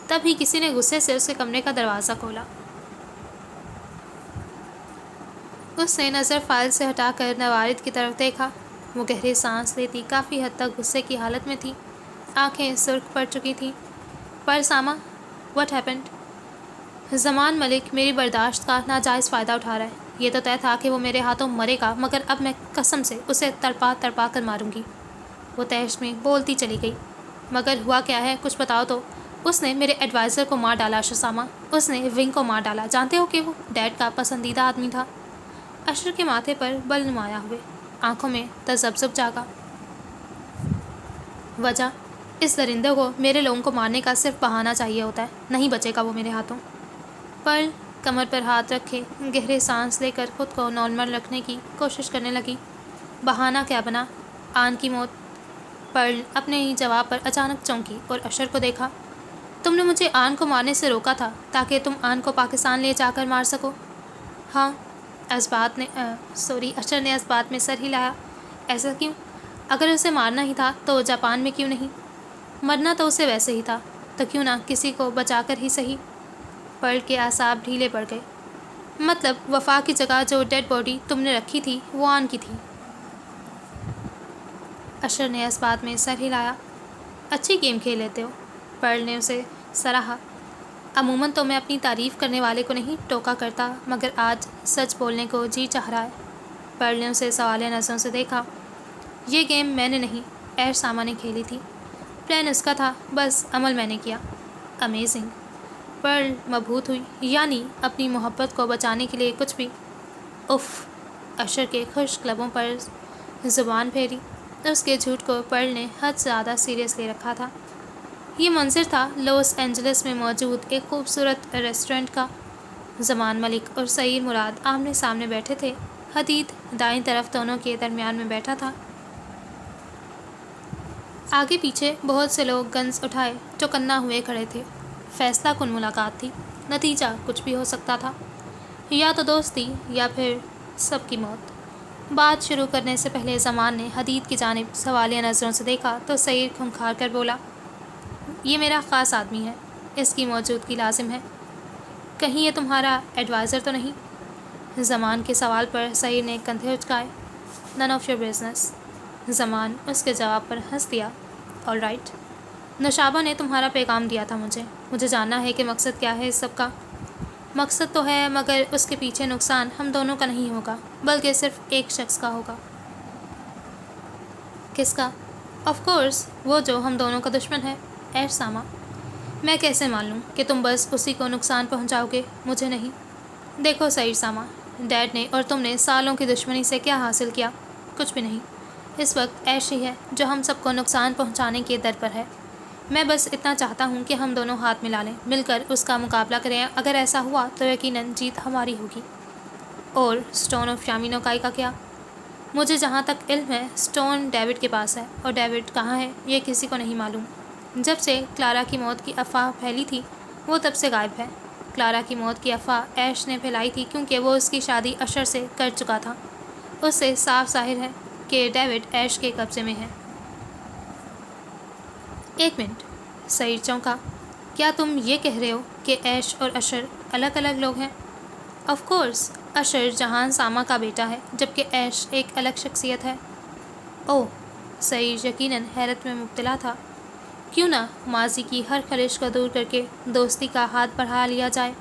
تبھی کسی نے غصے سے اس کے کمرے کا دروازہ کھولا۔ اس نے نظر فائل سے ہٹا کر نوارد کی طرف دیکھا۔ وہ گہری سانس لیتی کافی حد تک غصے کی حالت میں تھی، آنکھیں سرخ پڑ چکی تھیں۔ پر سامہ، واٹ ہیپنڈ؟ زمان ملک میری برداشت کا ناجائز فائدہ اٹھا رہا ہے۔ یہ تو طے تھا کہ وہ میرے ہاتھوں مرے گا، مگر اب میں قسم سے اسے تڑپا تڑپا کر ماروں گی۔ وہ تیش میں بولتی چلی گئی۔ مگر ہوا کیا ہے، کچھ بتاؤ تو۔ اس نے میرے ایڈوائزر کو مار ڈالا اشر سامہ، اس نے ونگ کو مار ڈالا۔ جانتے ہو کہ وہ ڈیڈ کا پسندیدہ آدمی تھا۔ اشر کے ماتھے پر بل نمایاں ہوئے، آنکھوں میں تذبذب جاگا۔ وجہ؟ اس درندے کو میرے لوگوں کو مارنے کا صرف بہانہ چاہیے ہوتا ہے، نہیں بچے گا وہ میرے ہاتھوں۔ پرل کمر پر ہاتھ رکھے گہرے سانس لے کر خود کو نارمل رکھنے کی کوشش کرنے لگی۔ بہانہ کیا بنا؟ آن کی موت۔ پرل اپنے ہی جواب پر اچانک چونکی اور اشر کو دیکھا۔ تم نے مجھے آن کو مارنے سے روکا تھا تاکہ تم آن کو پاکستان لے جا کر مار سکو۔ ہاں، اشر نے اس بات میں سر ہلایا۔ ایسا کیوں؟ اگر اسے مارنا ہی تھا تو جاپان میں کیوں نہیں؟ مرنا تو اسے ویسے ہی تھا، تو کیوں نہ کسی کو بچا کر ہی صحیح۔ پرل کے اعصاب ڈھیلے پڑ گئے۔ مطلب وفا کی جگہ جو ڈیڈ باڈی تم نے رکھی تھی وہ آن کی تھی؟ اشر نے اس بات میں سر ہلایا۔ اچھی گیم کھیل لیتے ہو، پرل نے اسے سراہا۔ عموماً تو میں اپنی تعریف کرنے والے کو نہیں ٹوکا کرتا، مگر آج سچ بولنے کو جی چاہ رہا ہے۔ پرل نے اسے سوالیہ نظروں سے دیکھا۔ یہ گیم میں نے نہیں، ایش سامہ نے کھیلی تھی۔ پلان اس کا تھا، بس عمل میں نے کیا۔ امیزنگ۔ پرل مبہوت ہوئی، یعنی اپنی محبت کو بچانے کے لیے کچھ بھی۔ اف! اشر کے خشک لبوں پر زبان پھیری۔ اس کے جھوٹ کو پرل نے حد سے زیادہ سیریس لے رکھا تھا۔ یہ منظر تھا لاس اینجلس میں موجود ایک خوبصورت ریسٹورنٹ کا۔ زمان ملک اور سعید مراد آمنے سامنے بیٹھے تھے۔ حدید دائیں طرف دونوں کے درمیان میں بیٹھا تھا۔ آگے پیچھے بہت سے لوگ گنز اٹھائے چوکنا ہوئے کھڑے تھے۔ فیصلہ کن ملاقات تھی، نتیجہ کچھ بھی ہو سکتا تھا، یا تو دوستی یا پھر سب کی موت۔ بات شروع کرنے سے پہلے زمان نے حدید کی جانب سوالیہ نظروں سے دیکھا تو سعید کھنکھار کر بولا، یہ میرا خاص آدمی ہے، اس کی موجودگی لازم ہے۔ کہیں یہ تمہارا ایڈوائزر تو نہیں؟ زمان کے سوال پر سعید نے کندھے اچکائے۔ None of your business. زمان اس کے جواب پر ہنس دیا۔ All right. نوشابہ نے تمہارا پیغام دیا تھا مجھے جاننا ہے کہ مقصد کیا ہے اس سب کا۔ مقصد تو ہے، مگر اس کے پیچھے نقصان ہم دونوں کا نہیں ہوگا، بلکہ صرف ایک شخص کا ہوگا۔ کس کا؟ آف کورس وہ جو ہم دونوں کا دشمن ہے، ایش سامہ۔ میں کیسے مان لوں کہ تم بس اسی کو نقصان پہنچاؤ گے، مجھے نہیں؟ دیکھو سعید سامہ، ڈیڈ نے اور تم نے سالوں کی دشمنی سے کیا حاصل کیا؟ کچھ بھی نہیں۔ اس وقت ایش ہی ہے جو ہم سب کو نقصان پہنچانے کے در پر ہے۔ میں بس اتنا چاہتا ہوں کہ ہم دونوں ہاتھ ملا لیں، مل کر اس کا مقابلہ کریں۔ اگر ایسا ہوا تو یقیناً جیت ہماری ہوگی۔ اور اسٹون آف یامینو کائی کا کیا؟ مجھے جہاں تک علم ہے اسٹون ڈیوڈ کے پاس ہے، اور ڈیوڈ کہاں ہے یہ کسی کو نہیں معلوم۔ جب سے کلارا کی موت کی افواہ پھیلی تھی وہ تب سے غائب ہے۔ کلارا کی موت کی افواہ ایش نے پھیلائی تھی کیونکہ وہ اس کی شادی اشر سے کر چکا تھا۔ اس سے صاف ظاہر ہے کہ ڈیوڈ ایش کے قبضے میں ہے۔ ایک منٹ، سعید چونکا۔ کیا تم یہ کہہ رہے ہو کہ ایش اور اشر الگ الگ لوگ ہیں؟ آف کورس، اشر جہان سامہ کا بیٹا ہے، جبکہ ایش ایک الگ شخصیت ہے۔ اوہ! سعید یقیناً حیرت میں مبتلا تھا۔ کیوں نہ ماضی کی ہر خلش کو دور کر کے دوستی کا ہاتھ بڑھا لیا جائے؟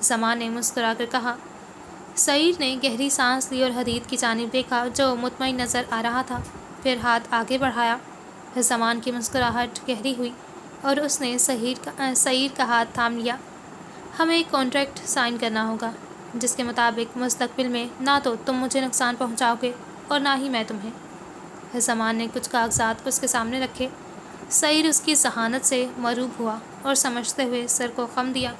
زمان نے مسکرا کر کہا۔ سعید نے گہری سانس لی اور حدید کی جانب دیکھا جو مطمئن نظر آ رہا تھا، پھر ہاتھ آگے بڑھایا۔ زمان کی مسکراہٹ گہری ہوئی اور اس نے سعید کا ہاتھ تھام لیا۔ ہمیں ایک کانٹریکٹ سائن کرنا ہوگا جس کے مطابق مستقبل میں نہ تو تم مجھے نقصان پہنچاؤ گے اور نہ ہی میں تمہیں۔ زمان نے کچھ کاغذات اس کے سامنے رکھے۔ سعید اس کی ذہانت سے مروب ہوا اور سمجھتے ہوئے سر کو خم دیا۔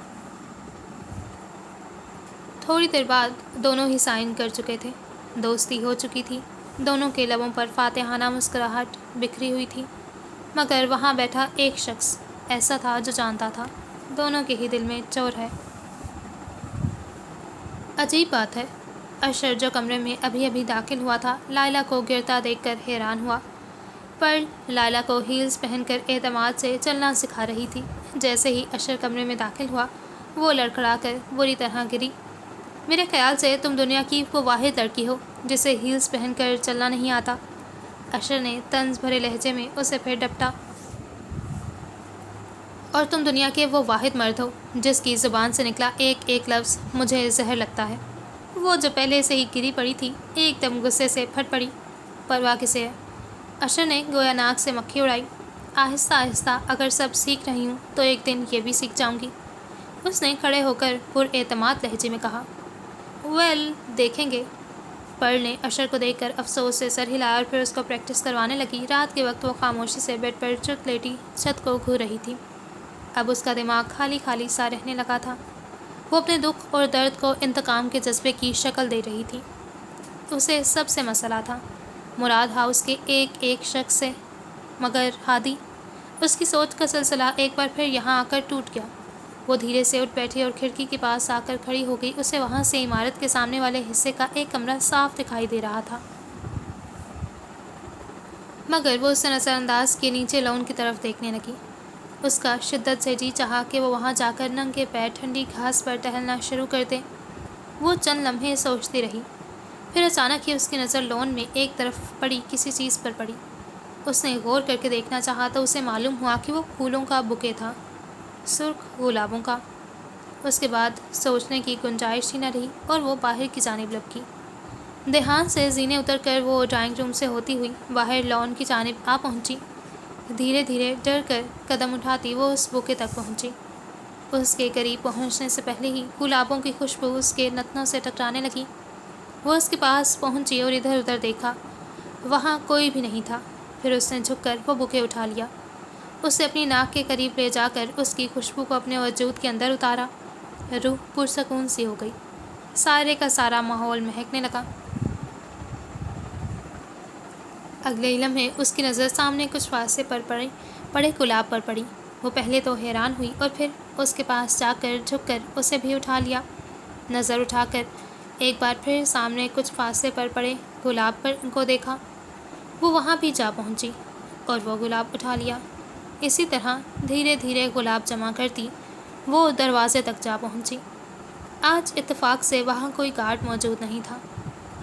تھوڑی دیر بعد دونوں ہی سائن کر چکے تھے۔ دوستی ہو چکی تھی۔ دونوں کے لبوں پر فاتحانہ مسکراہٹ بکھری ہوئی تھی، مگر وہاں بیٹھا ایک شخص ایسا تھا جو جانتا تھا دونوں کے ہی دل میں چور ہے۔ عجیب بات ہے، اشر جو کمرے میں ابھی ابھی داخل ہوا تھا لائلہ کو گرتا دیکھ کر حیران ہوا۔ پر لائلہ کو ہیلز پہن کر اعتماد سے چلنا سکھا رہی تھی۔ جیسے ہی اشر کمرے میں داخل ہوا وہ لڑکھڑا کر بری طرح گری۔ میرے خیال سے تم دنیا کی وہ واحد لڑکی ہو جسے ہیلز پہن کر چلنا نہیں آتا، اشر نے طنز بھرے لہجے میں اسے پھر ڈپٹا۔ اور تم دنیا کے وہ واحد مرد ہو جس کی زبان سے نکلا ایک ایک لفظ مجھے زہر لگتا ہے۔ وہ جو پہلے سے ہی گری پڑی تھی ایک دم غصے سے پھٹ پڑی۔ پرواہ کسے ہے؟ اشر نے گویا ناک سے مکھی اڑائی۔ آہستہ آہستہ اگر سب سیکھ رہی ہوں تو ایک دن یہ بھی سیکھ جاؤں گی، اس نے کھڑے ہو کر پر اعتماد لہجے میں کہا۔ ویل دیکھیں گے۔ پرل نے اشر کو دیکھ کر افسوس سے سر ہلایا اور پھر اس کو پریکٹس کروانے لگی۔ رات کے وقت وہ خاموشی سے بیڈ پر چت لیٹی چھت کو گھور رہی تھی۔ اب اس کا دماغ خالی خالی سا رہنے لگا تھا۔ وہ اپنے دکھ اور درد کو انتقام کے جذبے کی شکل دے رہی تھی۔ اسے سب سے مسئلہ تھا، مراد ہاؤس کے ایک ایک شخص سے، مگر ہادی۔ اس کی سوچ کا سلسلہ ایک بار پھر یہاں آ کر ٹوٹ گیا۔ وہ دھیرے سے اٹھ بیٹھی اور کھڑکی کے پاس آ کر کھڑی ہو گئی۔ اسے وہاں سے عمارت کے سامنے والے حصے کا ایک کمرہ صاف دکھائی دے رہا تھا، مگر وہ اسے نظر انداز کے نیچے لون کی طرف دیکھنے لگی۔ اس کا شدت سے جی چاہا کہ وہ وہاں جا کر ننگے پیر ٹھنڈی گھاس پر ٹہلنا شروع کر دے۔ وہ چند لمحے سوچتی رہی، پھر اچانک ہی اس کی نظر لون میں ایک طرف پڑی کسی چیز پر پڑی۔ اس نے غور کر کے دیکھنا چاہا تو اسے معلوم ہوا کہ وہ پھولوں کا بکے تھا، سرخ گلابوں کا۔ اس کے بعد سوچنے کی گنجائش ہی نہ رہی اور وہ باہر کی جانب لپکی۔ دھیان سے زینے اتر کر وہ ڈرائنگ روم سے ہوتی ہوئی باہر لان کی جانب آ پہنچی۔ دھیرے دھیرے ڈر کر قدم اٹھاتی وہ اس بوکے تک پہنچی۔ اس کے قریب پہنچنے سے پہلے ہی گلابوں کی خوشبو اس کے نتنوں سے ٹکرانے لگی۔ وہ اس کے پاس پہنچی اور ادھر ادھر دیکھا، وہاں کوئی بھی نہیں تھا۔ پھر اس نے جھک کر وہ بوکے اٹھا لیا، اسے اپنی ناک کے قریب لے جا کر اس کی خوشبو کو اپنے وجود کے اندر اتارا۔ روح پرسکون سی ہو گئی، سارے کا سارا ماحول مہکنے لگا۔ اگلے ہی لمحے اس کی نظر سامنے کچھ فاصلے پر پڑے گلاب پر پڑی۔ وہ پہلے تو حیران ہوئی اور پھر اس کے پاس جا کر جھک کر اسے بھی اٹھا لیا۔ نظر اٹھا کر ایک بار پھر سامنے کچھ فاصلے پر پڑے گلاب کو دیکھا۔ وہ وہاں بھی جا پہنچی اور وہ گلاب اٹھا لیا۔ اسی طرح دھیرے دھیرے گلاب جمع کرتی وہ دروازے تک جا پہنچی۔ آج اتفاق سے وہاں کوئی گارڈ موجود نہیں تھا،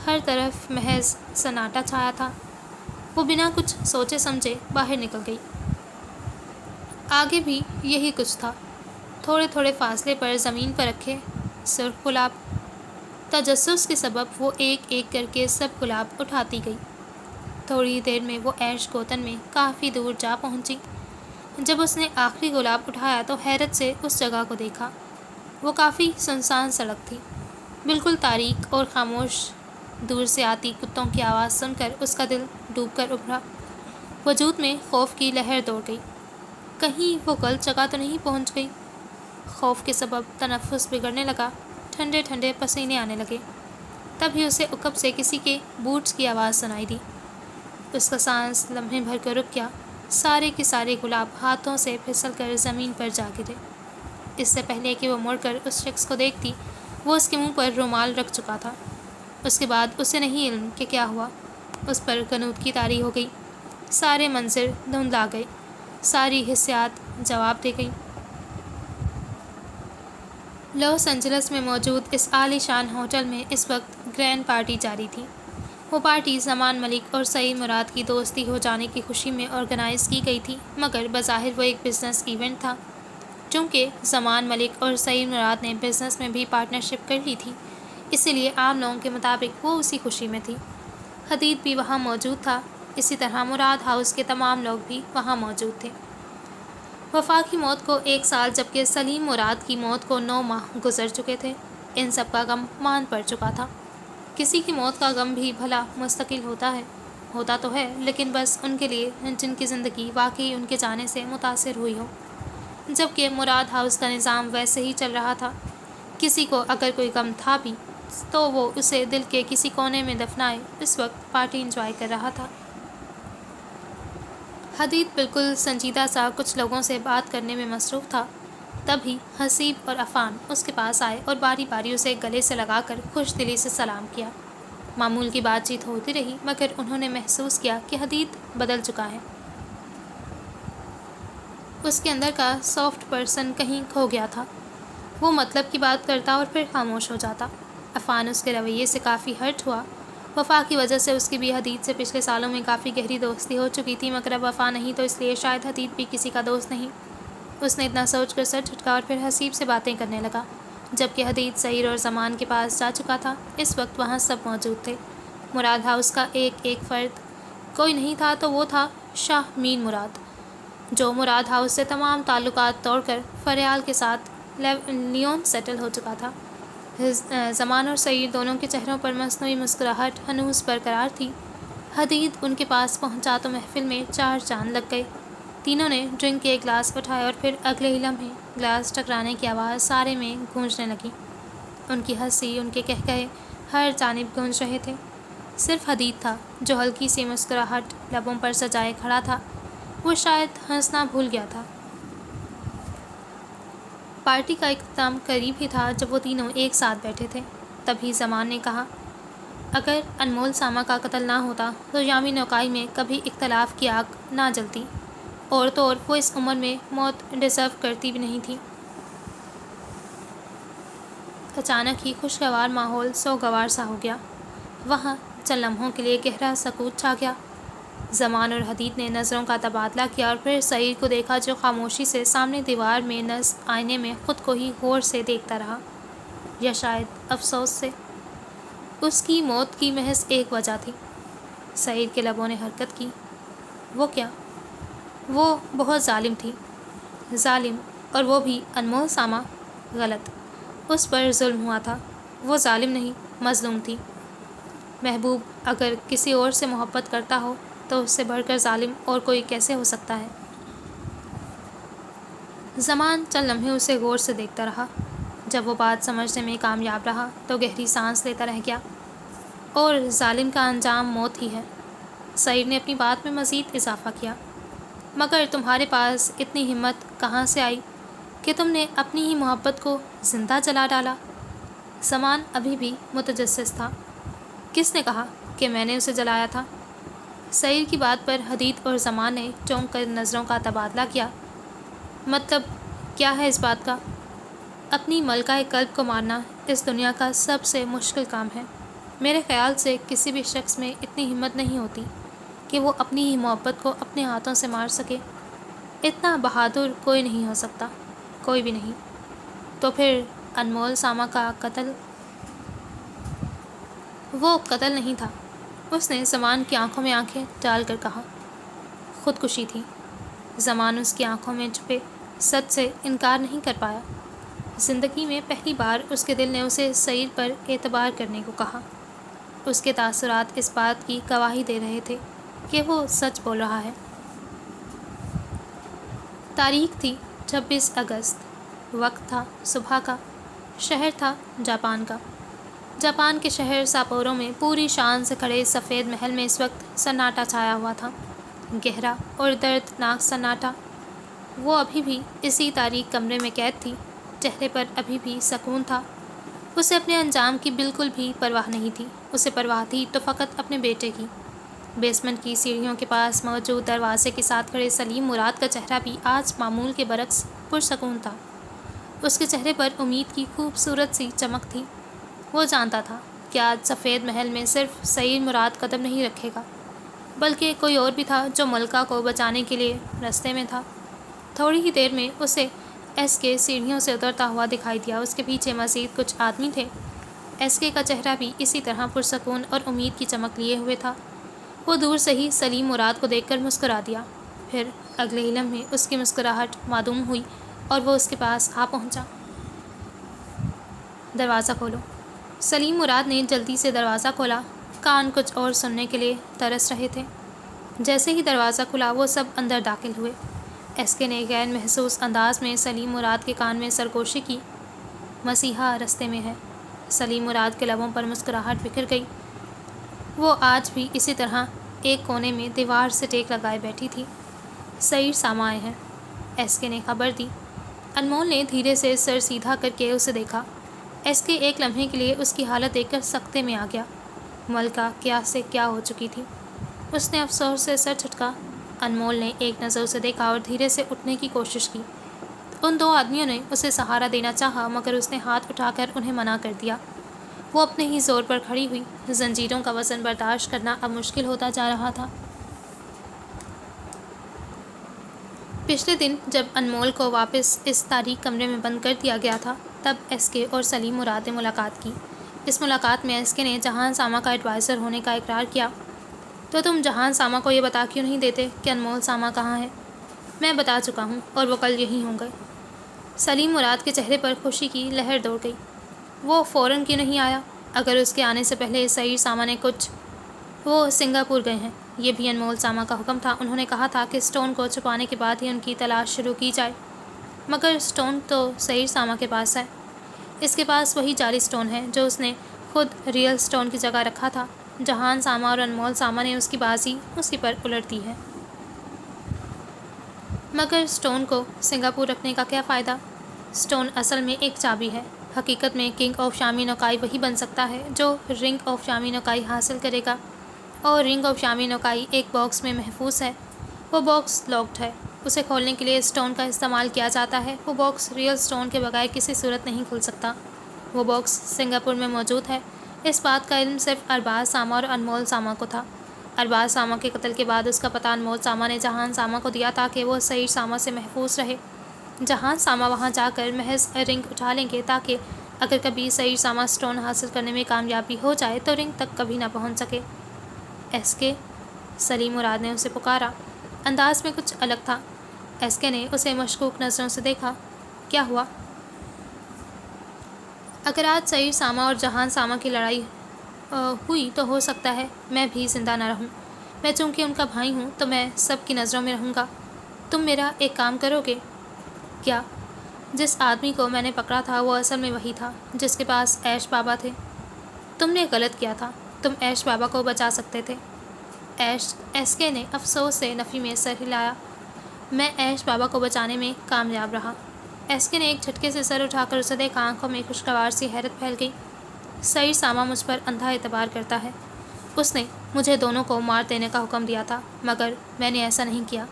ہر طرف محض سناٹا چھایا تھا۔ وہ بنا کچھ سوچے سمجھے باہر نکل گئی۔ آگے بھی یہی کچھ تھا، تھوڑے تھوڑے فاصلے پر زمین پر رکھے سرخ گلاب۔ تجسس کے سبب وہ ایک ایک کر کے سب گلاب اٹھاتی گئی۔ تھوڑی دیر میں وہ عیش گوتن میں کافی دور جا پہنچی۔ جب اس نے آخری گلاب اٹھایا تو حیرت سے اس جگہ کو دیکھا۔ وہ کافی سنسان سڑک تھی، بالکل تاریک اور خاموش۔ دور سے آتی کتوں کی آواز سن کر اس کا دل ڈوب کر ابھرا۔ وجود میں خوف کی لہر دوڑ گئی، کہیں وہ غلط جگہ تو نہیں پہنچ گئی۔ خوف کے سبب تنفس بگڑنے لگا، ٹھنڈے ٹھنڈے پسینے آنے لگے۔ تبھی اسے عقب سے کسی کے بوٹس کی آواز سنائی دی۔ اس کا سانس لمحے بھر کر رک گیا۔ سارے کے سارے گلاب ہاتھوں سے پھسل کر زمین پر جا گرے۔ اس سے پہلے کہ وہ مڑ کر اس شخص کو دیکھتی وہ اس کے منہ پر رومال رکھ چکا تھا۔ اس کے بعد اسے نہیں علم کہ کیا ہوا۔ اس پر غنودگی طاری ہو گئی، سارے منظر دھندلا گئے، ساری حسیات جواب دے گئیں۔ لاس اینجلس میں موجود اس عالی شان ہوٹل میں اس وقت گرینڈ پارٹی جاری تھی۔ وہ پارٹی زمان ملک اور سعید مراد کی دوستی ہو جانے کی خوشی میں آرگنائز کی گئی تھی، مگر بظاہر وہ ایک بزنس ایونٹ تھا۔ چونکہ زمان ملک اور سعید مراد نے بزنس میں بھی پارٹنرشپ کر لی تھی، اسی لیے عام لوگوں کے مطابق وہ اسی خوشی میں تھی۔ حدید بھی وہاں موجود تھا، اسی طرح مراد ہاؤس کے تمام لوگ بھی وہاں موجود تھے۔ وفا کی موت کو 1 سال جبکہ سلیم مراد کی موت کو 9 ماہ گزر چکے تھے۔ ان سب کا غم مان پڑ چکا تھا۔ کسی کی موت کا غم بھی بھلا مستقل ہوتا تو ہے، لیکن بس ان کے لیے جن کی زندگی واقعی ان کے جانے سے متاثر ہوئی ہو، جبکہ مراد ہاؤس کا نظام ویسے ہی چل رہا تھا۔ کسی کو اگر کوئی غم تھا بھی تو وہ اسے دل کے کسی کونے میں دفنائے اس وقت پارٹی انجوائے کر رہا تھا۔ حدید بالکل سنجیدہ سا کچھ لوگوں سے بات کرنے میں مصروف تھا۔ تبھی حسیب اور عفان اس کے پاس آئے اور باری باری اسے گلے سے لگا کر خوش دلی سے سلام کیا۔ معمول کی بات چیت ہوتی رہی مگر انہوں نے محسوس کیا کہ حدید بدل چکا ہے۔ اس کے اندر کا سافٹ پرسن کہیں کھو گیا تھا۔ وہ مطلب کی بات کرتا اور پھر خاموش ہو جاتا۔ عفان اس کے رویے سے کافی ہرٹ ہوا۔ وفا کی وجہ سے اس کی بھی حدید سے پچھلے سالوں میں کافی گہری دوستی ہو چکی تھی مگر اب وفا نہیں تو اس لیے شاید حدید بھی کسی کا دوست نہیں۔ اس نے اتنا سوچ کر سر جھٹکا اور پھر حسیب سے باتیں کرنے لگا۔ جبکہ حدید سعید اور زمان کے پاس جا چکا تھا، اس وقت وہاں سب موجود تھے۔ مراد ہاؤس کا ایک ایک فرد کوئی نہیں تھا تو وہ تھا شاہ مین مراد، جو مراد ہاؤس سے تمام تعلقات توڑ کر فریال کے ساتھ لیون سیٹل ہو چکا تھا۔ زمان اور سعید دونوں کے چہروں پر مصنوعی مسکراہٹ ہنوز برقرار تھی۔ حدید ان کے پاس پہنچا تو محفل میں چار چاند لگ گئے۔ تینوں نے ڈرنک کے ایک گلاس اٹھائے اور پھر اگلے ہی لمحے گلاس ٹکرانے کی آواز سارے میں گونجنے لگی۔ ان کی ہنسی، ان کے قہقہے ہر جانب گونج رہے تھے۔ صرف حدید تھا جو ہلکی سی مسکراہٹ لبوں پر سجائے کھڑا تھا۔ وہ شاید ہنسنا بھول گیا تھا۔ پارٹی کا اختتام قریب ہی تھا جب وہ تینوں ایک ساتھ بیٹھے تھے۔ تبھی زمان نے کہا، اگر انمول سامہ کا قتل نہ ہوتا تو یامی نوکائی میں کبھی اختلاف کی آگ نہ جلتی، اور تو اور وہ اس عمر میں موت ڈیزرو کرتی بھی نہیں تھی۔ اچانک ہی خوشگوار ماحول سوگوار سا ہو گیا۔ وہاں چند لمحوں کے لیے گہرا سکوت چھا گیا۔ زمان اور حدید نے نظروں کا تبادلہ کیا اور پھر سعید کو دیکھا جو خاموشی سے سامنے دیوار میں نصب آئینے میں خود کو ہی غور سے دیکھتا رہا، یا شاید افسوس سے۔ اس کی موت کی محض ایک وجہ تھی۔ سعید کے لبوں نے حرکت کی۔ وہ کیا؟ وہ بہت ظالم تھی۔ ظالم، اور وہ بھی انمول سامہ؟ غلط، اس پر ظلم ہوا تھا۔ وہ ظالم نہیں، مظلوم تھی۔ محبوب اگر کسی اور سے محبت کرتا ہو تو اس سے بڑھ کر ظالم اور کوئی کیسے ہو سکتا ہے؟ زمان چند لمحے اسے غور سے دیکھتا رہا۔ جب وہ بات سمجھنے میں کامیاب رہا تو گہری سانس لیتا رہ گیا۔ اور ظالم کا انجام موت ہی ہے۔ سعید نے اپنی بات میں مزید اضافہ کیا، مگر تمہارے پاس اتنی ہمت کہاں سے آئی کہ تم نے اپنی ہی محبت کو زندہ جلا ڈالا؟ زمان ابھی بھی متجسس تھا۔ کس نے کہا کہ میں نے اسے جلایا تھا؟ سعید کی بات پر حدید اور زمان نے چونک کر نظروں کا تبادلہ کیا۔ مطلب کیا ہے اس بات کا؟ اپنی ملکہ قلب کو مارنا اس دنیا کا سب سے مشکل کام ہے۔ میرے خیال سے کسی بھی شخص میں اتنی ہمت نہیں ہوتی کہ وہ اپنی ہی محبت کو اپنے ہاتھوں سے مار سکے۔ اتنا بہادر کوئی نہیں ہو سکتا، کوئی بھی نہیں۔ تو پھر انمول سامہ کا قتل؟ وہ قتل نہیں تھا، اس نے زمان کی آنکھوں میں آنکھیں ڈال کر کہا۔ خودکشی تھی۔ زمان اس کی آنکھوں میں چھپے سچ سے انکار نہیں کر پایا۔ زندگی میں پہلی بار اس کے دل نے اسے سعید پر اعتبار کرنے کو کہا۔ اس کے تاثرات اس بات کی گواہی دے رہے تھے کہ وہ سچ بول رہا ہے۔ تاریخ تھی 26 اگست، وقت تھا صبح کا، شہر تھا جاپان کا۔ جاپان کے شہر ساپورو میں پوری شان سے کھڑے سفید محل میں اس وقت سناٹا چھایا ہوا تھا، گہرا اور دردناک سناٹا۔ وہ ابھی بھی اسی تاریک کمرے میں قید تھی، چہرے پر ابھی بھی سکون تھا۔ اسے اپنے انجام کی بالکل بھی پرواہ نہیں تھی، اسے پرواہ تھی تو فقط اپنے بیٹے کی۔ بیسمنٹ کی سیڑھیوں کے پاس موجود دروازے کے ساتھ کھڑے سلیم مراد کا چہرہ بھی آج معمول کے برعکس پرسکون تھا۔ اس کے چہرے پر امید کی خوبصورت سی چمک تھی۔ وہ جانتا تھا کہ آج سفید محل میں صرف سعید مراد قدم نہیں رکھے گا، بلکہ کوئی اور بھی تھا جو ملکہ کو بچانے کے لیے رستے میں تھا۔ تھوڑی ہی دیر میں اسے ایس کے سیڑھیوں سے اترتا ہوا دکھائی دیا۔ اس کے پیچھے مزید کچھ آدمی تھے۔ ایس کے کا چہرہ بھی اسی طرح پرسکون اور امید کی چمک لیے ہوئے تھا۔ وہ دور سے ہی سلیم مراد کو دیکھ کر مسکرا دیا، پھر اگلے ہی لمحے اس کی مسکراہٹ معدوم ہوئی اور وہ اس کے پاس آ پہنچا۔ دروازہ کھولو۔ سلیم مراد نے جلدی سے دروازہ کھولا، کان کچھ اور سننے کے لیے ترس رہے تھے۔ جیسے ہی دروازہ کھلا وہ سب اندر داخل ہوئے۔ ایس کے نے غیر محسوس انداز میں سلیم مراد کے کان میں سرگوشی کی۔ مسیحا رستے میں ہے۔ سلیم مراد کے لبوں پر مسکراہٹ بکھر گئی۔ وہ آج بھی اسی طرح ایک کونے میں دیوار سے ٹیک لگائے بیٹھی تھی۔ سعید سامہ آئے ہیں، ایس کے نے خبر دی۔ انمول نے دھیرے سے سر سیدھا کر کے اسے دیکھا۔ ایس کے ایک لمحے کے لیے اس کی حالت دیکھ کر سکتے میں آ گیا۔ ملکہ کیا سے کیا ہو چکی تھی۔ اس نے افسوس سے سر جھٹکا۔ انمول نے ایک نظر اسے دیکھا اور دھیرے سے اٹھنے کی کوشش کی۔ ان دو آدمیوں نے اسے سہارا دینا چاہا مگر اس نے ہاتھ اٹھا کر انہیں منع کر دیا۔ وہ اپنے ہی زور پر کھڑی ہوئی۔ زنجیروں کا وزن برداشت کرنا اب مشکل ہوتا جا رہا تھا۔ پچھلے دن جب انمول کو واپس اس تاریک کمرے میں بند کر دیا گیا تھا تب ایس کے اور سلیم مراد نے ملاقات کی۔ اس ملاقات میں ایس کے نے جہان سامہ کا ایڈوائزر ہونے کا اقرار کیا۔ تو تم جہان سامہ کو یہ بتا کیوں نہیں دیتے کہ انمول سامہ کہاں ہے؟ میں بتا چکا ہوں اور وہ کل یہیں ہوں گے۔ سلیم مراد کے چہرے پر خوشی کی لہر دوڑ گئی۔ وہ فوراً کیوں نہیں آیا؟ اگر اس کے آنے سے پہلے سعید سامہ نے کچھ… وہ سنگاپور گئے ہیں۔ یہ بھی انمول سامہ کا حکم تھا۔ انہوں نے کہا تھا کہ اسٹون کو چھپانے کے بعد ہی ان کی تلاش شروع کی جائے۔ مگر اسٹون تو سعید سامہ کے پاس ہے۔ اس کے پاس وہی جعلی اسٹون ہے جو اس نے خود ریئل اسٹون کی جگہ رکھا تھا۔ جہان سامہ اور انمول سامہ نے اس کی بازی اسی پر الٹ دی ہے۔ مگر اسٹون کو سنگاپور رکھنے کا کیا فائدہ؟ اسٹون اصل میں ایک چابی ہے۔ حقیقت میں کنگ آف شامی نوکائی وہی بن سکتا ہے جو رنگ آف شامی نوکائی حاصل کرے گا، اور رنگ آف شامی نوکائی ایک باکس میں محفوظ ہے۔ وہ باکس لاکڈ ہے۔ اسے کھولنے کے لیے اسٹون کا استعمال کیا جاتا ہے۔ وہ باکس ریئل اسٹون کے بغیر کسی صورت نہیں کھل سکتا۔ وہ باکس سنگاپور میں موجود ہے۔ اس بات کا علم صرف ارباز سامہ اور انمول سامہ کو تھا۔ ارباز سامہ کے قتل کے بعد اس کا پتہ انمول سامہ نے جہان سامہ کو دیا تاکہ وہ سعید سامہ سے محفوظ رہے۔ جہان سامہ وہاں جا کر محض رنگ اٹھا لیں گے تاکہ اگر کبھی سعید سامہ اسٹون حاصل کرنے میں کامیابی ہو جائے تو رنگ تک کبھی نہ پہنچ سکے۔ ایس کے، سلیم مراد نے اسے پکارا۔ انداز میں کچھ الگ تھا۔ ایس کے نے اسے مشکوک نظروں سے دیکھا۔ کیا ہوا؟ اگر آج سعید سامہ اور جہان سامہ کی لڑائی ہوئی تو ہو سکتا ہے میں بھی زندہ نہ رہوں۔ میں چونکہ ان کا بھائی ہوں تو میں سب کی نظروں میں رہوں گا۔ تم میرا ایک کام کرو گے؟ کیا؟ جس آدمی کو میں نے پکڑا تھا وہ اصل میں وہی تھا جس کے پاس ایش بابا تھے۔ تم نے غلط کیا تھا۔ تم ایش بابا کو بچا سکتے تھے۔ ایس کے نے افسوس سے نفی میں سر ہلایا۔ میں ایش بابا کو بچانے میں کامیاب رہا۔ ایس کے نے ایک جھٹکے سے سر اٹھا کر اسے دیکھا۔ آنکھوں میں خوشگوار سی حیرت پھیل گئی۔ سعید سامہ مجھ پر اندھا اعتبار کرتا ہے۔ اس نے مجھے دونوں کو مار دینے کا حکم دیا تھا مگر میں نے ایسا نہیں کیا۔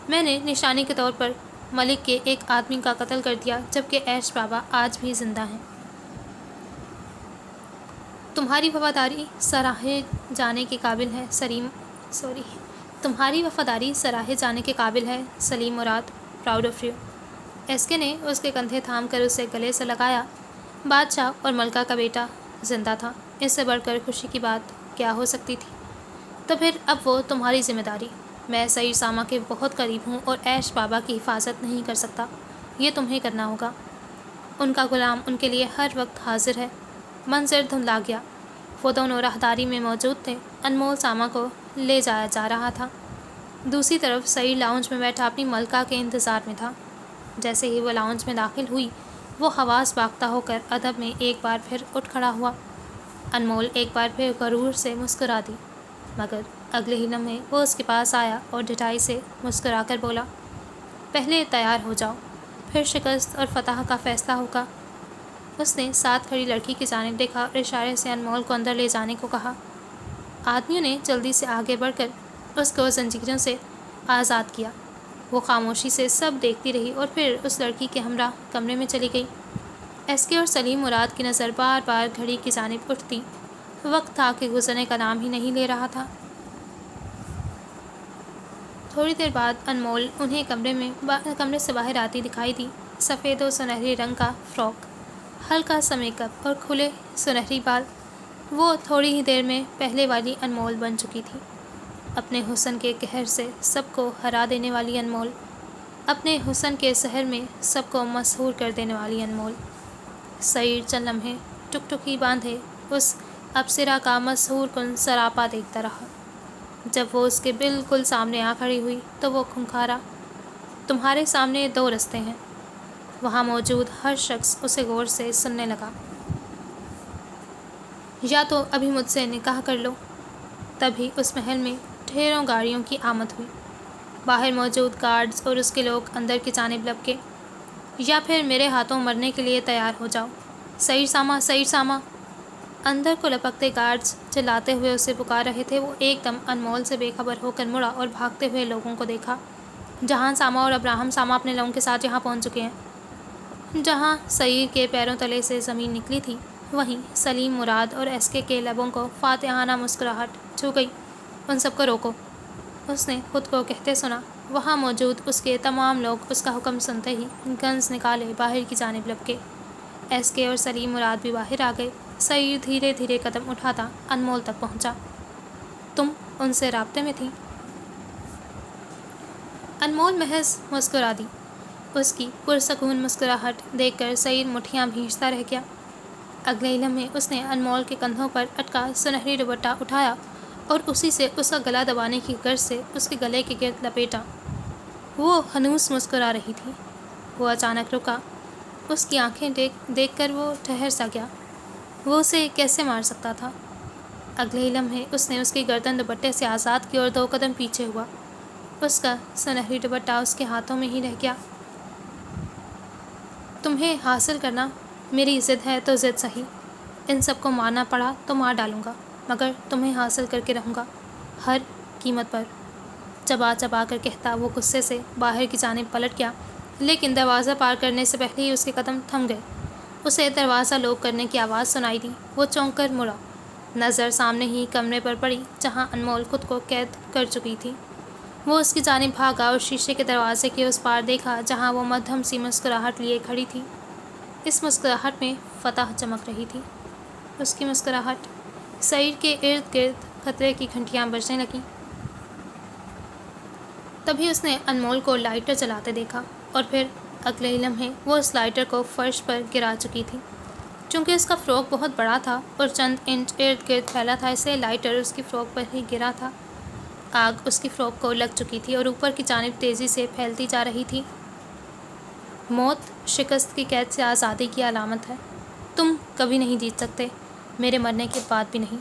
میں نے نشانی کے طور پر ملک کے ایک آدمی کا قتل کر دیا جبکہ ایش بابا آج بھی زندہ ہیں۔ تمہاری وفاداری سراہے جانے کے قابل ہے تمہاری وفاداری سراہے جانے کے قابل ہے Saleem Murad. Proud of you. ایس کے نے اس کے کندھے تھام کر اسے گلے سے لگایا۔ بادشاہ اور ملکہ کا بیٹا زندہ تھا۔ اس سے بڑھ کر خوشی کی بات کیا ہو سکتی تھی؟ تو پھر اب وہ تمہاری ذمہ داری۔ میں سعید سامہ کے بہت قریب ہوں اور ایش بابا کی حفاظت نہیں کر سکتا۔ یہ تمہیں کرنا ہوگا۔ ان کا غلام ان کے لیے ہر وقت حاضر ہے۔ منظر دھندلا گیا۔ وہ دونوں راہداری میں موجود تھے۔ انمول سامہ کو لے جایا جا رہا تھا۔ دوسری طرف سعید لاؤنج میں بیٹھا اپنی ملکہ کے انتظار میں تھا۔ جیسے ہی وہ لاؤنج میں داخل ہوئی وہ حواس باختہ ہو کر ادب میں ایک بار پھر اٹھ کھڑا ہوا۔ انمول ایک بار پھر غرور سے مسکرا دی مگر اگلے ہی لمحے وہ اس کے پاس آیا اور ڈٹائی سے مسکرا کر بولا، پہلے تیار ہو جاؤ، پھر شکست اور فتح کا فیصلہ ہوگا۔ اس نے ساتھ کھڑی لڑکی کی جانب دیکھا اور اشارے سے انمول کو اندر لے جانے کو کہا۔ آدمیوں نے جلدی سے آگے بڑھ کر اس کو زنجیروں سے آزاد کیا۔ وہ خاموشی سے سب دیکھتی رہی اور پھر اس لڑکی کے ہمراہ کمرے میں چلی گئی۔ ایس کے اور سلیم مراد کی نظر بار بار گھڑی کی جانب اٹھتی۔ وقت تھا کہ گزرنے کا نام ہی نہیں لے رہا تھا۔ تھوڑی دیر بعد انمول انہیں کمرے سے باہر آتی دکھائی دی۔ سفید و سنہری رنگ کا فراک، ہلکا سا میک اپ اور کھلے سنہری بال۔ وہ تھوڑی ہی دیر میں پہلے والی انمول بن چکی تھی۔ اپنے حسن کے قہر سے سب کو ہرا دینے والی انمول، اپنے حسن کے سحر میں سب کو مسحور کر دینے والی انمول۔ سعید چند لمحے ٹکٹکی باندھے اس ابصرہ کا مسحور کن سراپا دیکھتا رہا۔ جب وہ اس کے بالکل سامنے آ کھڑی ہوئی تو وہ کھنکھارا، تمہارے سامنے دو رستے ہیں۔ وہاں موجود ہر شخص اسے غور سے سننے لگا۔ یا تو ابھی مجھ سے نکاح کر لو۔ تبھی اس محل میں ڈھیروں گاڑیوں کی آمد ہوئی۔ باہر موجود گارڈز اور اس کے لوگ اندر کی جانب لپکے۔ یا پھر میرے ہاتھوں مرنے کے لیے تیار ہو جاؤ۔ سعید سامہ، سعید سامہ! اندر کو لپکتے گارڈز چلاتے ہوئے اسے پکار رہے تھے۔ وہ ایک دم انمول سے بے خبر ہو کر مڑا اور بھاگتے ہوئے لوگوں کو دیکھا۔ جہان سامہ اور ابراہم سامہ اپنے لوگوں کے ساتھ یہاں پہنچ چکے ہیں۔ جہاں سعید کے پیروں تلے سے زمین نکلی تھی، وہیں سلیم، مراد اور ایس کے لبوں کو فاتحانہ مسکراہٹ چھو گئی۔ ان سب کو روکو، اس نے خود کو کہتے سنا۔ وہاں موجود اس کے تمام لوگ اس کا حکم سنتے ہی گنز نکالے باہر کی جانب لپکے۔ ایس کے اور سلیم مراد بھی باہر آ گئے۔ سعید دھیرے دھیرے قدم اٹھاتا انمول تک پہنچا۔ تم ان سے رابطے میں تھی؟ انمول محض مسکرا دی۔ اس کی پرسکون مسکراہٹ دیکھ کر سعید مٹھیاں بھینچتا رہ گیا۔ اگلے ہی لمحے اس نے انمول کے کندھوں پر اٹکا سنہری دوپٹہ اٹھایا اور اسی سے اس کا گلا دبانے کی غرض سے اس کے گلے کے گرد لپیٹا۔ وہ ہنوز مسکرا رہی تھی۔ وہ اچانک رکا۔ اس کی آنکھیں دیکھ کر وہ ٹھہر سا گیا۔ وہ اسے کیسے مار سکتا تھا؟ اگلے ہی لمحے اس نے اس کی گردن دوپٹے سے آزاد کی اور 2 قدم پیچھے ہوا۔ اس کا سنہری دوپٹہ اس کے ہاتھوں میں ہی رہ گیا۔ تمہیں حاصل کرنا میری ضد ہے تو ضد صحیح۔ ان سب کو مارنا پڑا تو مار ڈالوں گا، مگر تمہیں حاصل کر کے رہوں گا، ہر قیمت پر۔ چبا چبا کر کہتا وہ غصے سے باہر کی جانب پلٹ گیا، لیکن دروازہ پار کرنے سے پہلے ہی اس کے قدم تھم گئے۔ اسے دروازہ لوک کرنے کی آواز سنائی دی۔ وہ چونک کر مڑا۔ نظر سامنے ہی کمرے پر پڑی جہاں انمول خود کو قید کر چکی تھی۔ وہ اس کی جانب بھاگا اور شیشے کے دروازے کے اس پار دیکھا جہاں وہ مدھم سی مسکراہٹ لیے کھڑی تھی۔ اس مسکراہٹ میں فتح چمک رہی تھی۔ اس کی مسکراہٹ۔ سعید کے ارد گرد خطرے کی گھنٹیاں بجنے لگیں۔ تبھی اس نے انمول کو لائٹر جلاتے دیکھا اور پھر اگلے ہی لمحے وہ اس لائٹر کو فرش پر گرا چکی تھی۔ چونکہ اس کا فراک بہت بڑا تھا اور چند انچ ارد گرد پھیلا تھا، اس لیے لائٹر اس کی فراک پر ہی گرا تھا۔ آگ اس کی فراک کو لگ چکی تھی اور اوپر کی جانب تیزی سے پھیلتی جا رہی تھی۔ موت شکست کی قید سے آزادی کی علامت ہے۔ تم کبھی نہیں جیت سکتے، میرے مرنے کے بعد بھی نہیں،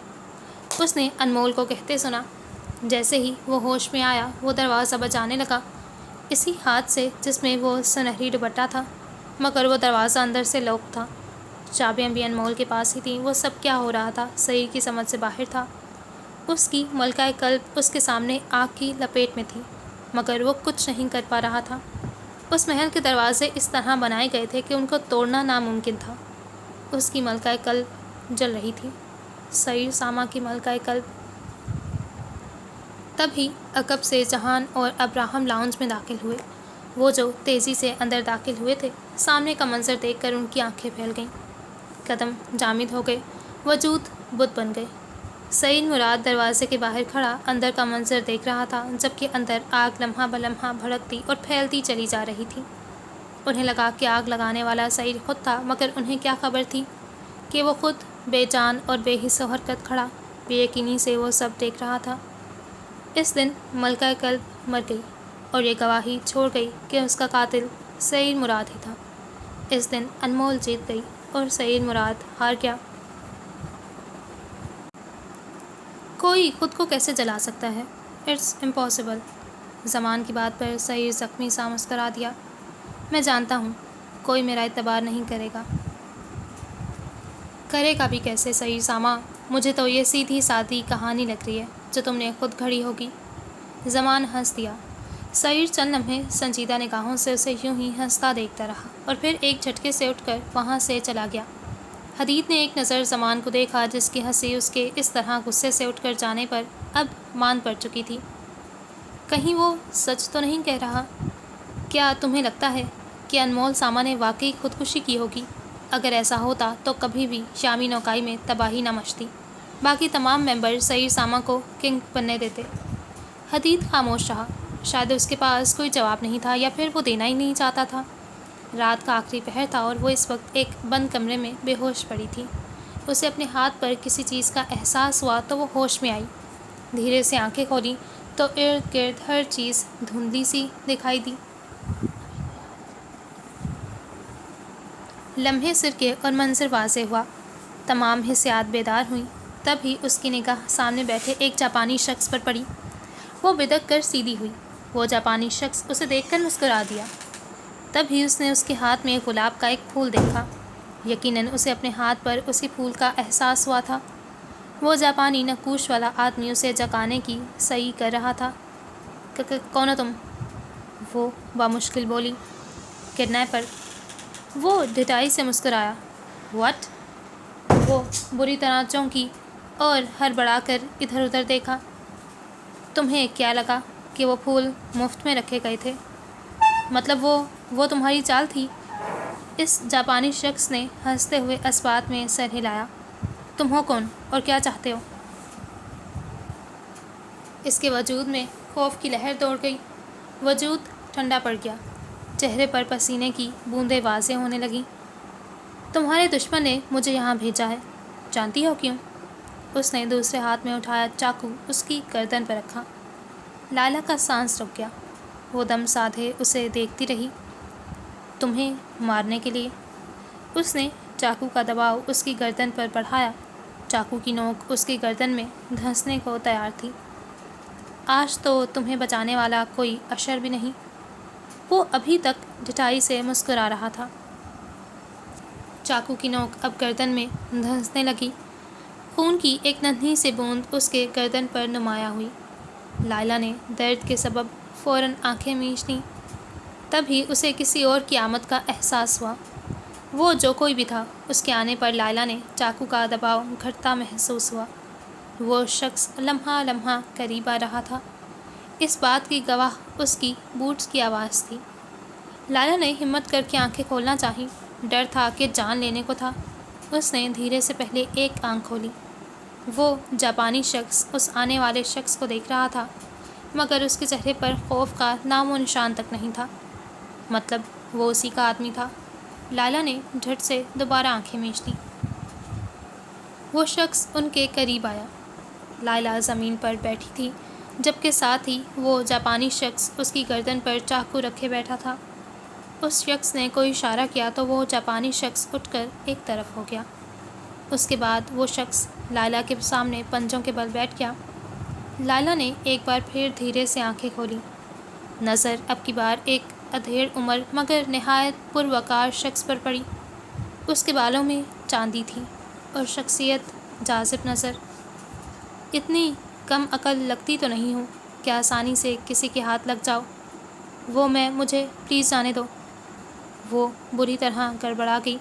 اس نے انمول کو کہتے سنا۔ جیسے ہی وہ ہوش میں آیا، وہ دروازہ بجانے لگا، اسی ہاتھ سے جس میں وہ سنہری دوپٹہ تھا، مگر وہ دروازہ اندر سے لاک تھا۔ چابیاں بھی انمول کے پاس ہی تھیں۔ وہ سب کیا ہو رہا تھا سعید کی سمجھ سے باہر تھا۔ اس کی ملکہ قلب اس کے سامنے آگ کی لپیٹ میں تھی، مگر وہ کچھ نہیں کر پا رہا تھا۔ اس محل کے دروازے اس طرح بنائے گئے تھے کہ ان کو توڑنا ناممکن تھا۔ اس کی ملکہ قلب جل رہی تھی، سعید سامہ کی ملکہ قلب۔ تب ہی عقب سے جہان اور ابراہم لاؤنج میں داخل ہوئے۔ وہ جو تیزی سے اندر داخل ہوئے تھے، سامنے کا منظر دیکھ کر ان کی آنکھیں پھیل گئیں، قدم جامد ہو گئے، وجود بت بن گئے۔ سعید مراد دروازے کے باہر کھڑا اندر کا منظر دیکھ رہا تھا، جبکہ اندر آگ لمحہ بلمحہ بھڑکتی اور پھیلتی چلی جا رہی تھی۔ انہیں لگا کہ آگ لگانے والا سعید خود تھا، مگر انہیں کیا خبر تھی کہ وہ خود بے جان اور بے حس و حرکت کھڑا بے یقینی سے وہ سب دیکھ رہا تھا۔ اس دن ملکہ قلب مر گئی اور یہ گواہی چھوڑ گئی کہ اس کا قاتل سعید مراد ہی تھا۔ اس دن انمول جیت گئی اور سعید مراد ہار گیا۔ کوئی خود کو کیسے جلا سکتا ہے؟ It's impossible. زمان کی بات پر سعید زخمی سا مسکرا دیا۔ میں جانتا ہوں کوئی میرا اعتبار نہیں کرے گا۔ کرے گا بھی کیسے سعید سامہ؟ مجھے تو یہ سیدھی سادی کہانی لگ رہی ہے جو تم نے خود گھڑی ہوگی۔ زمان ہنس دیا۔ سعید چند لمحے سنجیدہ نگاہوں سے اسے یوں ہی ہنستا دیکھتا رہا اور پھر ایک جھٹکے سے اٹھ کر وہاں سے چلا گیا۔ حدید نے ایک نظر زمان کو دیکھا، جس کی ہنسی اس کے اس طرح غصے سے اٹھ کر جانے پر اب مان پڑ چکی تھی۔ کہیں وہ سچ تو نہیں کہہ رہا؟ کیا تمہیں لگتا ہے کہ انمول سامہ نے واقعی خودکشی کی ہوگی؟ اگر ایسا ہوتا تو کبھی بھی شامی نوکائی میں تباہی نہ مچتی، باقی تمام ممبر سعید سامہ کو کنگ بننے دیتے۔ حدید خاموش رہا۔ شاید اس کے پاس کوئی جواب نہیں تھا، یا پھر وہ دینا ہی نہیں چاہتا تھا۔ رات کا آخری پہر تھا اور وہ اس وقت ایک بند کمرے میں بے ہوش پڑی تھی۔ اسے اپنے ہاتھ پر کسی چیز کا احساس ہوا تو وہ ہوش میں آئی۔ دھیرے سے آنکھیں کھولیں تو ارد گرد ہر چیز دھندلی سی دکھائی دی۔ لمحے سرکے اور منظر واضح ہوا۔ تمام حسیات بیدار ہوئیں۔ تب ہی اس کی نگاہ سامنے بیٹھے ایک جاپانی شخص پر پڑی۔ وہ بدک کر سیدھی ہوئی۔ وہ جاپانی شخص اسے دیکھ کر مسکرا دیا۔ تبھی اس نے اس کے ہاتھ میں گلاب کا ایک پھول دیکھا۔ یقیناً اسے اپنے ہاتھ پر اسی پھول کا احساس ہوا تھا۔ وہ جاپانی نقوش والا آدمی اسے جگانے کی صحیح کر رہا تھا۔ کون ہو تم؟ وہ بامشکل بولی۔ کڈنیپر۔ وہ ڈٹائی سے مسکرایا۔ واٹ؟ وہ بری طرح چونکی اور ہڑبڑا کر ادھر ادھر دیکھا۔ تمہیں کیا لگا کہ وہ پھول مفت میں رکھے گئے تھے؟ مطلب وہ تمہاری چال تھی؟ اس جاپانی شخص نے ہنستے ہوئے اس بات میں سر ہلایا۔ تم ہو کون اور کیا چاہتے ہو؟ اس کے وجود میں خوف کی لہر دوڑ گئی۔ وجود ٹھنڈا پڑ گیا۔ چہرے پر پسینے کی بوندیں واضح ہونے لگیں۔ تمہارے دشمن نے مجھے یہاں بھیجا ہے۔ جانتی ہو کیوں؟ اس نے دوسرے ہاتھ میں اٹھایا چاقو اس کی گردن پر رکھا۔ لائلہ کا سانس رک گیا۔ وہ دم سادھے اسے دیکھتی رہی۔ تمہیں مارنے کے لیے؟ اس نے چاقو کا دباؤ اس کی گردن پر بڑھایا۔ چاقو کی نوک اس کی گردن میں دھنسنے کو تیار تھی۔ آج تو تمہیں بچانے والا کوئی اشر بھی نہیں۔ وہ ابھی تک ڈٹائی سے مسکرا رہا تھا۔ چاقو کی نوک اب گردن میں دھنسنے لگی۔ خون کی ایک ننھی سی بوند اس کے گردن پر نمایاں ہوئی۔ لائلہ نے درد کے سبب فوراً آنکھیں میچ لیں۔ تبھی اسے کسی اور کی آمد کا احساس ہوا۔ وہ جو کوئی بھی تھا، اس کے آنے پر لائلہ نے چاقو کا دباؤ گھٹتا محسوس ہوا۔ وہ شخص لمحہ لمحہ قریب آ رہا تھا۔ اس بات کی گواہ اس کی بوٹس کی آواز تھی۔ لائلہ نے ہمت کر کے آنکھیں کھولنا چاہی۔ ڈر تھا کہ جان لینے کو تھا۔ اس نے دھیرے سے پہلے ایک آنکھ کھولی۔ وہ جاپانی شخص اس آنے والے شخص کو دیکھ رہا تھا، مگر اس کے چہرے پر خوف کا نام و نشان تک نہیں تھا۔ مطلب وہ اسی کا آدمی تھا۔ لائلہ نے جھٹ سے دوبارہ آنکھیں میچ لیں۔ وہ شخص ان کے قریب آیا۔ لائلہ زمین پر بیٹھی تھی، جبکہ ساتھ ہی وہ جاپانی شخص اس کی گردن پر چاقو رکھے بیٹھا تھا۔ اس شخص نے کوئی اشارہ کیا تو وہ جاپانی شخص اٹھ کر ایک طرف ہو گیا۔ اس کے بعد وہ شخص لائلہ کے سامنے پنجوں کے بل بیٹھ گیا۔ لائلہ نے ایک بار پھر دھیرے سے آنکھیں کھولیں۔ نظر اب کی بار ایک ادھیڑ عمر مگر نہایت پروقار شخص پر پڑی۔ اس کے بالوں میں چاندی تھی اور شخصیت جاذب نظر۔ اتنی کم عقل لگتی تو نہیں ہوں کہ آسانی سے کسی کے ہاتھ لگ جاؤ۔ مجھے پلیز جانے دو۔ وہ بری طرح گڑبڑا گئی۔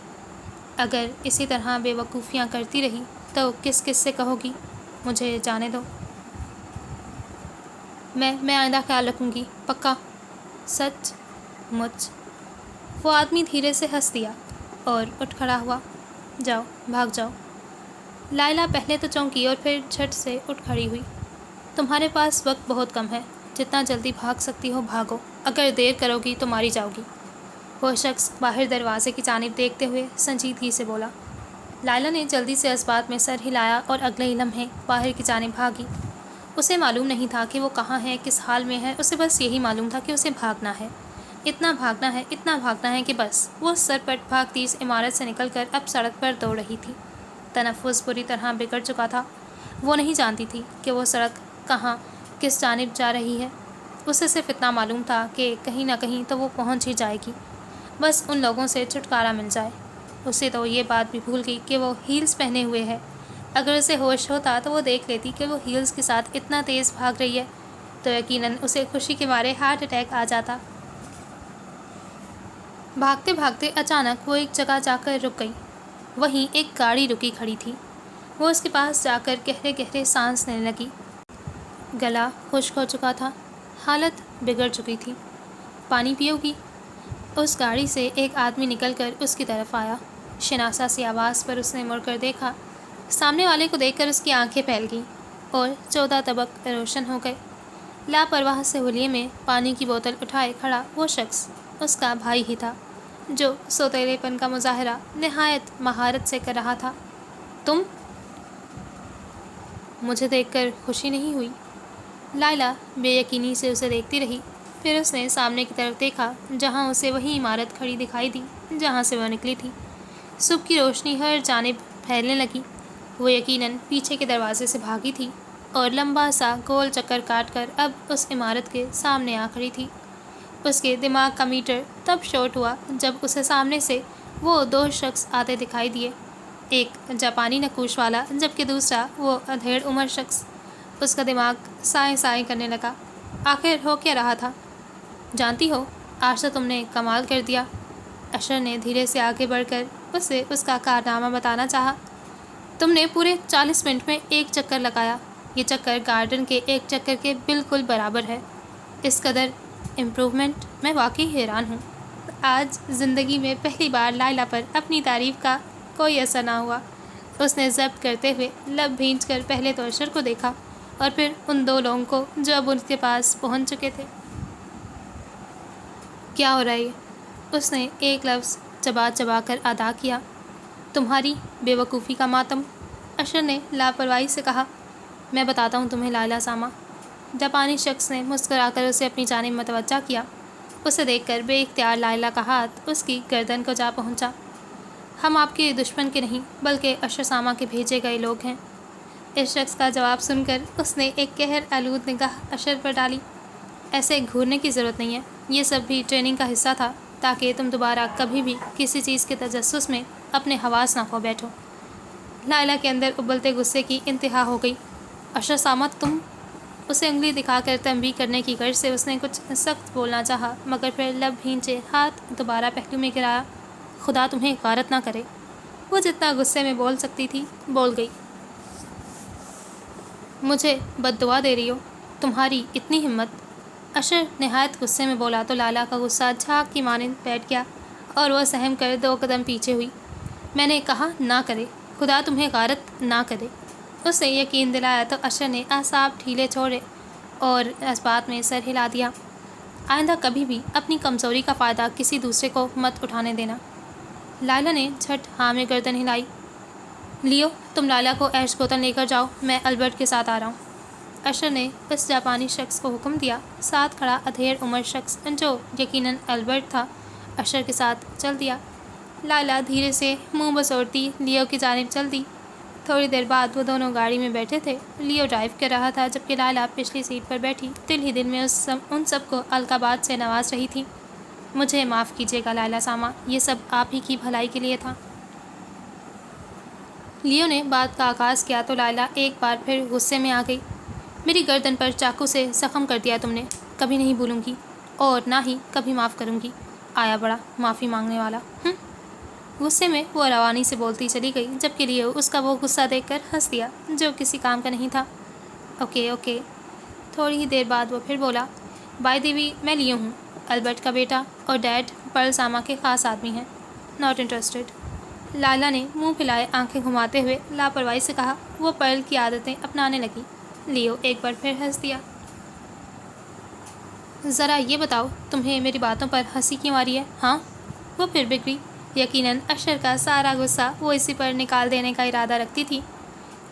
اگر اسی طرح بے وقوفیاں کرتی رہی تو کس کس سے کہو گی مجھے جانے دو؟ میں آئندہ خیال رکھوں گی، پکا؟ سچ مچ؟ وہ آدمی دھیرے سے ہنس دیا اور اٹھ کھڑا ہوا۔ جاؤ، بھاگ جاؤ۔ لائلہ پہلے تو چونکی اور پھر جھٹ سے اٹھ کھڑی ہوئی۔ تمہارے پاس وقت بہت کم ہے، جتنا جلدی بھاگ سکتی ہو بھاگو، اگر دیر کرو گی تو ماری جاؤ گی۔ وہ شخص باہر دروازے کی جانب دیکھتے ہوئے سنجیدگی سے بولا۔ لائلہ نے جلدی سے اس بات میں سر ہلایا اور اگلے ہی لمحے باہر کی جانب بھاگی۔ اسے معلوم نہیں تھا کہ وہ کہاں ہے، کس حال میں ہے، اسے بس یہی معلوم تھا کہ اسے بھاگنا ہے۔ اتنا بھاگنا ہے کہ بس وہ سرپٹ بھاگتی اس عمارت سے نکل کر اب سڑک پر دوڑ رہی تھی۔ تنفس بری طرح بگڑ چکا تھا۔ وہ نہیں جانتی تھی کہ وہ سڑک کہاں، کس جانب جا رہی ہے۔ اسے صرف اتنا معلوم تھا کہ کہیں نہ کہیں تو وہ پہنچ ہی جائے گی، بس ان لوگوں سے چھٹکارا مل جائے۔ اسے تو یہ بات بھی بھول گئی کہ وہ ہیلز پہنے ہوئے ہے۔ اگر اسے ہوش ہوتا تو وہ دیکھ لیتی کہ وہ ہیلز کے ساتھ اتنا تیز بھاگ رہی ہے تو یقیناً اسے خوشی کے مارے ہارٹ اٹیک آ جاتا۔ بھاگتے بھاگتے اچانک وہ ایک جگہ جا کر رک گئی۔ وہیں ایک گاڑی رکی کھڑی تھی۔ وہ اس کے پاس جا کر گہرے گہرے سانس لینے لگی۔ گلا خشک ہو چکا تھا، حالت بگڑ چکی تھی۔ پانی پیو گی؟ اس گاڑی سے ایک آدمی نکل کر اس کی طرف آیا۔ شناسا سی آواز پر اس نے مڑ کر دیکھا۔ سامنے والے کو دیکھ کر اس کی آنکھیں پھیل گئیں اور 14 طبق روشن ہو گئے۔ لاپرواہ سے حلیے میں پانی کی بوتل اٹھائے کھڑا وہ شخص اس کا بھائی ہی تھا، جو سوتیلے پن کا مظاہرہ نہایت مہارت سے کر رہا تھا۔ تم؟ مجھے دیکھ کر خوشی نہیں ہوئی؟ لائلہ بے یقینی سے اسے دیکھتی رہی۔ پھر اس نے سامنے کی طرف دیکھا، جہاں اسے وہی عمارت کھڑی دکھائی دی جہاں سے وہ نکلی تھی۔ صبح کی روشنی ہر جانب پھیلنے لگی۔ وہ یقیناً پیچھے کے دروازے سے بھاگی تھی اور لمبا سا گول چکر کاٹ کر اب اس عمارت کے سامنے آ کھڑی تھی۔ اس کے دماغ کا میٹر تب شارٹ ہوا جب اسے سامنے سے وہ دو شخص آتے دکھائی دیے، ایک جاپانی نقوش والا جبکہ دوسرا وہ ادھیڑ عمر شخص۔ اس کا دماغ سائیں سائیں کرنے لگا۔ آخر ہو کیا رہا تھا؟ جانتی ہو، آج تو تم نے کمال کر دیا۔ اشر نے دھیرے سے آگے بڑھ کر اسے اس کا کارنامہ بتانا چاہا۔ تم نے پورے 40 منٹ میں ایک چکر لگایا۔ یہ چکر گارڈن کے ایک چکر کے بالکل برابر ہے۔ اس قدر امپروومنٹ، میں واقعی حیران ہوں۔ آج زندگی میں پہلی بار لائلہ پر اپنی تعریف کا کوئی اثر نہ ہوا۔ اس نے ضبط کرتے ہوئے لب بھینچ کر پہلے تو اشر کو دیکھا اور پھر ان دو لوگوں کو جو اب ان کے پاس پہنچ چکے تھے۔ کیا ہو رہا ہے؟ اس نے ایک لفظ چبا چبا کر ادا کیا۔ تمہاری بے وقوفی کا ماتم، اشر نے لاپرواہی سے کہا۔ میں بتاتا ہوں تمہیں لائلہ ساما۔ جاپانی شخص نے مسکرا کر اسے اپنی جانب متوجہ کیا۔ اسے دیکھ کر بے اختیار لائلہ کا ہاتھ اس کی گردن کو جا پہنچا۔ ہم آپ کے دشمن کے نہیں بلکہ اشر ساما کے بھیجے گئے لوگ ہیں۔ اس شخص کا جواب سن کر اس نے ایک قہر آلود نگاہ اشر پر ڈالی۔ ایسے گھورنے کی ضرورت نہیں ہے، یہ سب بھی ٹریننگ کا حصہ تھا تاکہ تم دوبارہ کبھی بھی کسی چیز کے تجسس میں اپنے حواس نہ کھو بیٹھو۔ لائلہ کے اندر ابلتے غصے کی انتہا ہو گئی۔ اشر ساما تم، اسے انگلی دکھا کر تنبیہ کرنے کی غرض سے اس نے کچھ سخت بولنا چاہا مگر پھر لب بھینچے ہاتھ دوبارہ پہلو میں گرایا۔ خدا تمہیں غارت نہ کرے۔ وہ جتنا غصے میں بول سکتی تھی بول گئی۔ مجھے بد دعا دے رہی ہو؟ تمہاری اتنی ہمت؟ اشر نہایت غصے میں بولا تو لائلہ کا غصہ جھاگ کی مانند بیٹھ گیا اور وہ سہم کر 2 قدم پیچھے ہوئی۔ میں نے کہا نہ کرے، خدا تمہیں غارت نہ کرے۔ اس نے یقین دلایا تو اشر نے اعصاب ڈھیلے چھوڑے اور اس بات میں سر ہلا دیا۔ آئندہ کبھی بھی اپنی کمزوری کا فائدہ کسی دوسرے کو مت اٹھانے دینا۔ لائلہ نے جھٹ ہاں میں گردن ہلائی۔ لیو، تم لائلہ کو ایش گوتن لے کر جاؤ، میں البرٹ کے ساتھ آ رہا ہوں۔ اشر نے اس جاپانی شخص کو حکم دیا۔ ساتھ کھڑا ادھیڑ عمر شخص جو یقیناً البرٹ تھا اشر کے ساتھ چل دیا۔ لائلہ دھیرے سے منہ بسوڑتی لیو کی جانب چل دی۔ تھوڑی دیر بعد وہ دونوں گاڑی میں بیٹھے تھے۔ لیو ڈرائیو کر رہا تھا جبکہ لائلہ پچھلی سیٹ پر بیٹھی دل ہی دل میں ان سب کو القابات سے نواز رہی تھی۔ مجھے معاف کیجیے گا لائلہ ساما، یہ سب آپ ہی کی بھلائی کے لیے تھا۔ لیو نے بات کا آغاز کیا تو لائلہ ایک بار پھر غصے میں آ گئی۔ میری گردن پر چاقو سے زخم کر دیا تم نے، کبھی نہیں بھولوں گی اور نہ ہی کبھی معاف کروں گی۔ آیا بڑا معافی مانگنے والا۔ غصے میں وہ روانی سے بولتی چلی گئی جبکہ لیو اس کا وہ غصہ دیکھ کر ہنس دیا جو کسی کام کا نہیں تھا۔ Okay okay. تھوڑی ہی دیر بعد وہ پھر بولا، بائی دی وے میں لیو ہوں، البرٹ کا بیٹا اور ڈیڈ پرل ساما کے خاص آدمی ہیں۔ Not interested. لائلہ نے منہ پھیلائے آنکھیں گھماتے ہوئے لاپرواہی سے کہا۔ وہ پرل کی عادتیں اپنانے لگی۔ لیو ایک بار پھر ہنس دیا۔ ذرا یہ بتاؤ تمہیں میری باتوں پر ہنسی کیوں آ رہی ہے؟ ہاں؟ وہ پھر بگڑی۔ یقیناً اشر کا سارا غصہ وہ اسی پر نکال دینے کا ارادہ رکھتی تھی۔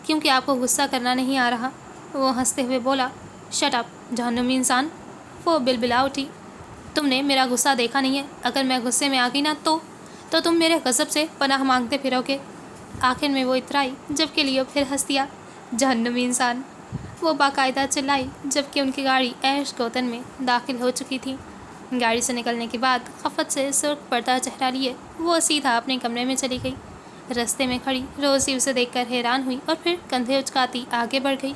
کیونکہ آپ کو غصہ کرنا نہیں آ رہا، وہ ہنستے ہوئے بولا۔ شٹ اپ جہنمی انسان، وہ بلبلا اٹھی۔ تم نے میرا غصہ دیکھا نہیں ہے، اگر میں غصے میں آ گئی نا تو تم میرے غضب سے پناہ مانگتے پھرو گے۔ آخر میں وہ اترائی جبکہ لیو پھر ہنس دیا۔ جہنمی انسان، وہ باقاعدہ چلائی جبکہ ان کی گاڑی ایش گوتن میں داخل ہو چکی تھی۔ گاڑی سے نکلنے کے بعد خفت سے سرخ پردہ چہرہ لیے وہ سیدھا اپنے کمرے میں چلی گئی۔ رستے میں کھڑی روزی اسے دیکھ کر حیران ہوئی اور پھر کندھے اچکاتی آگے بڑھ گئی۔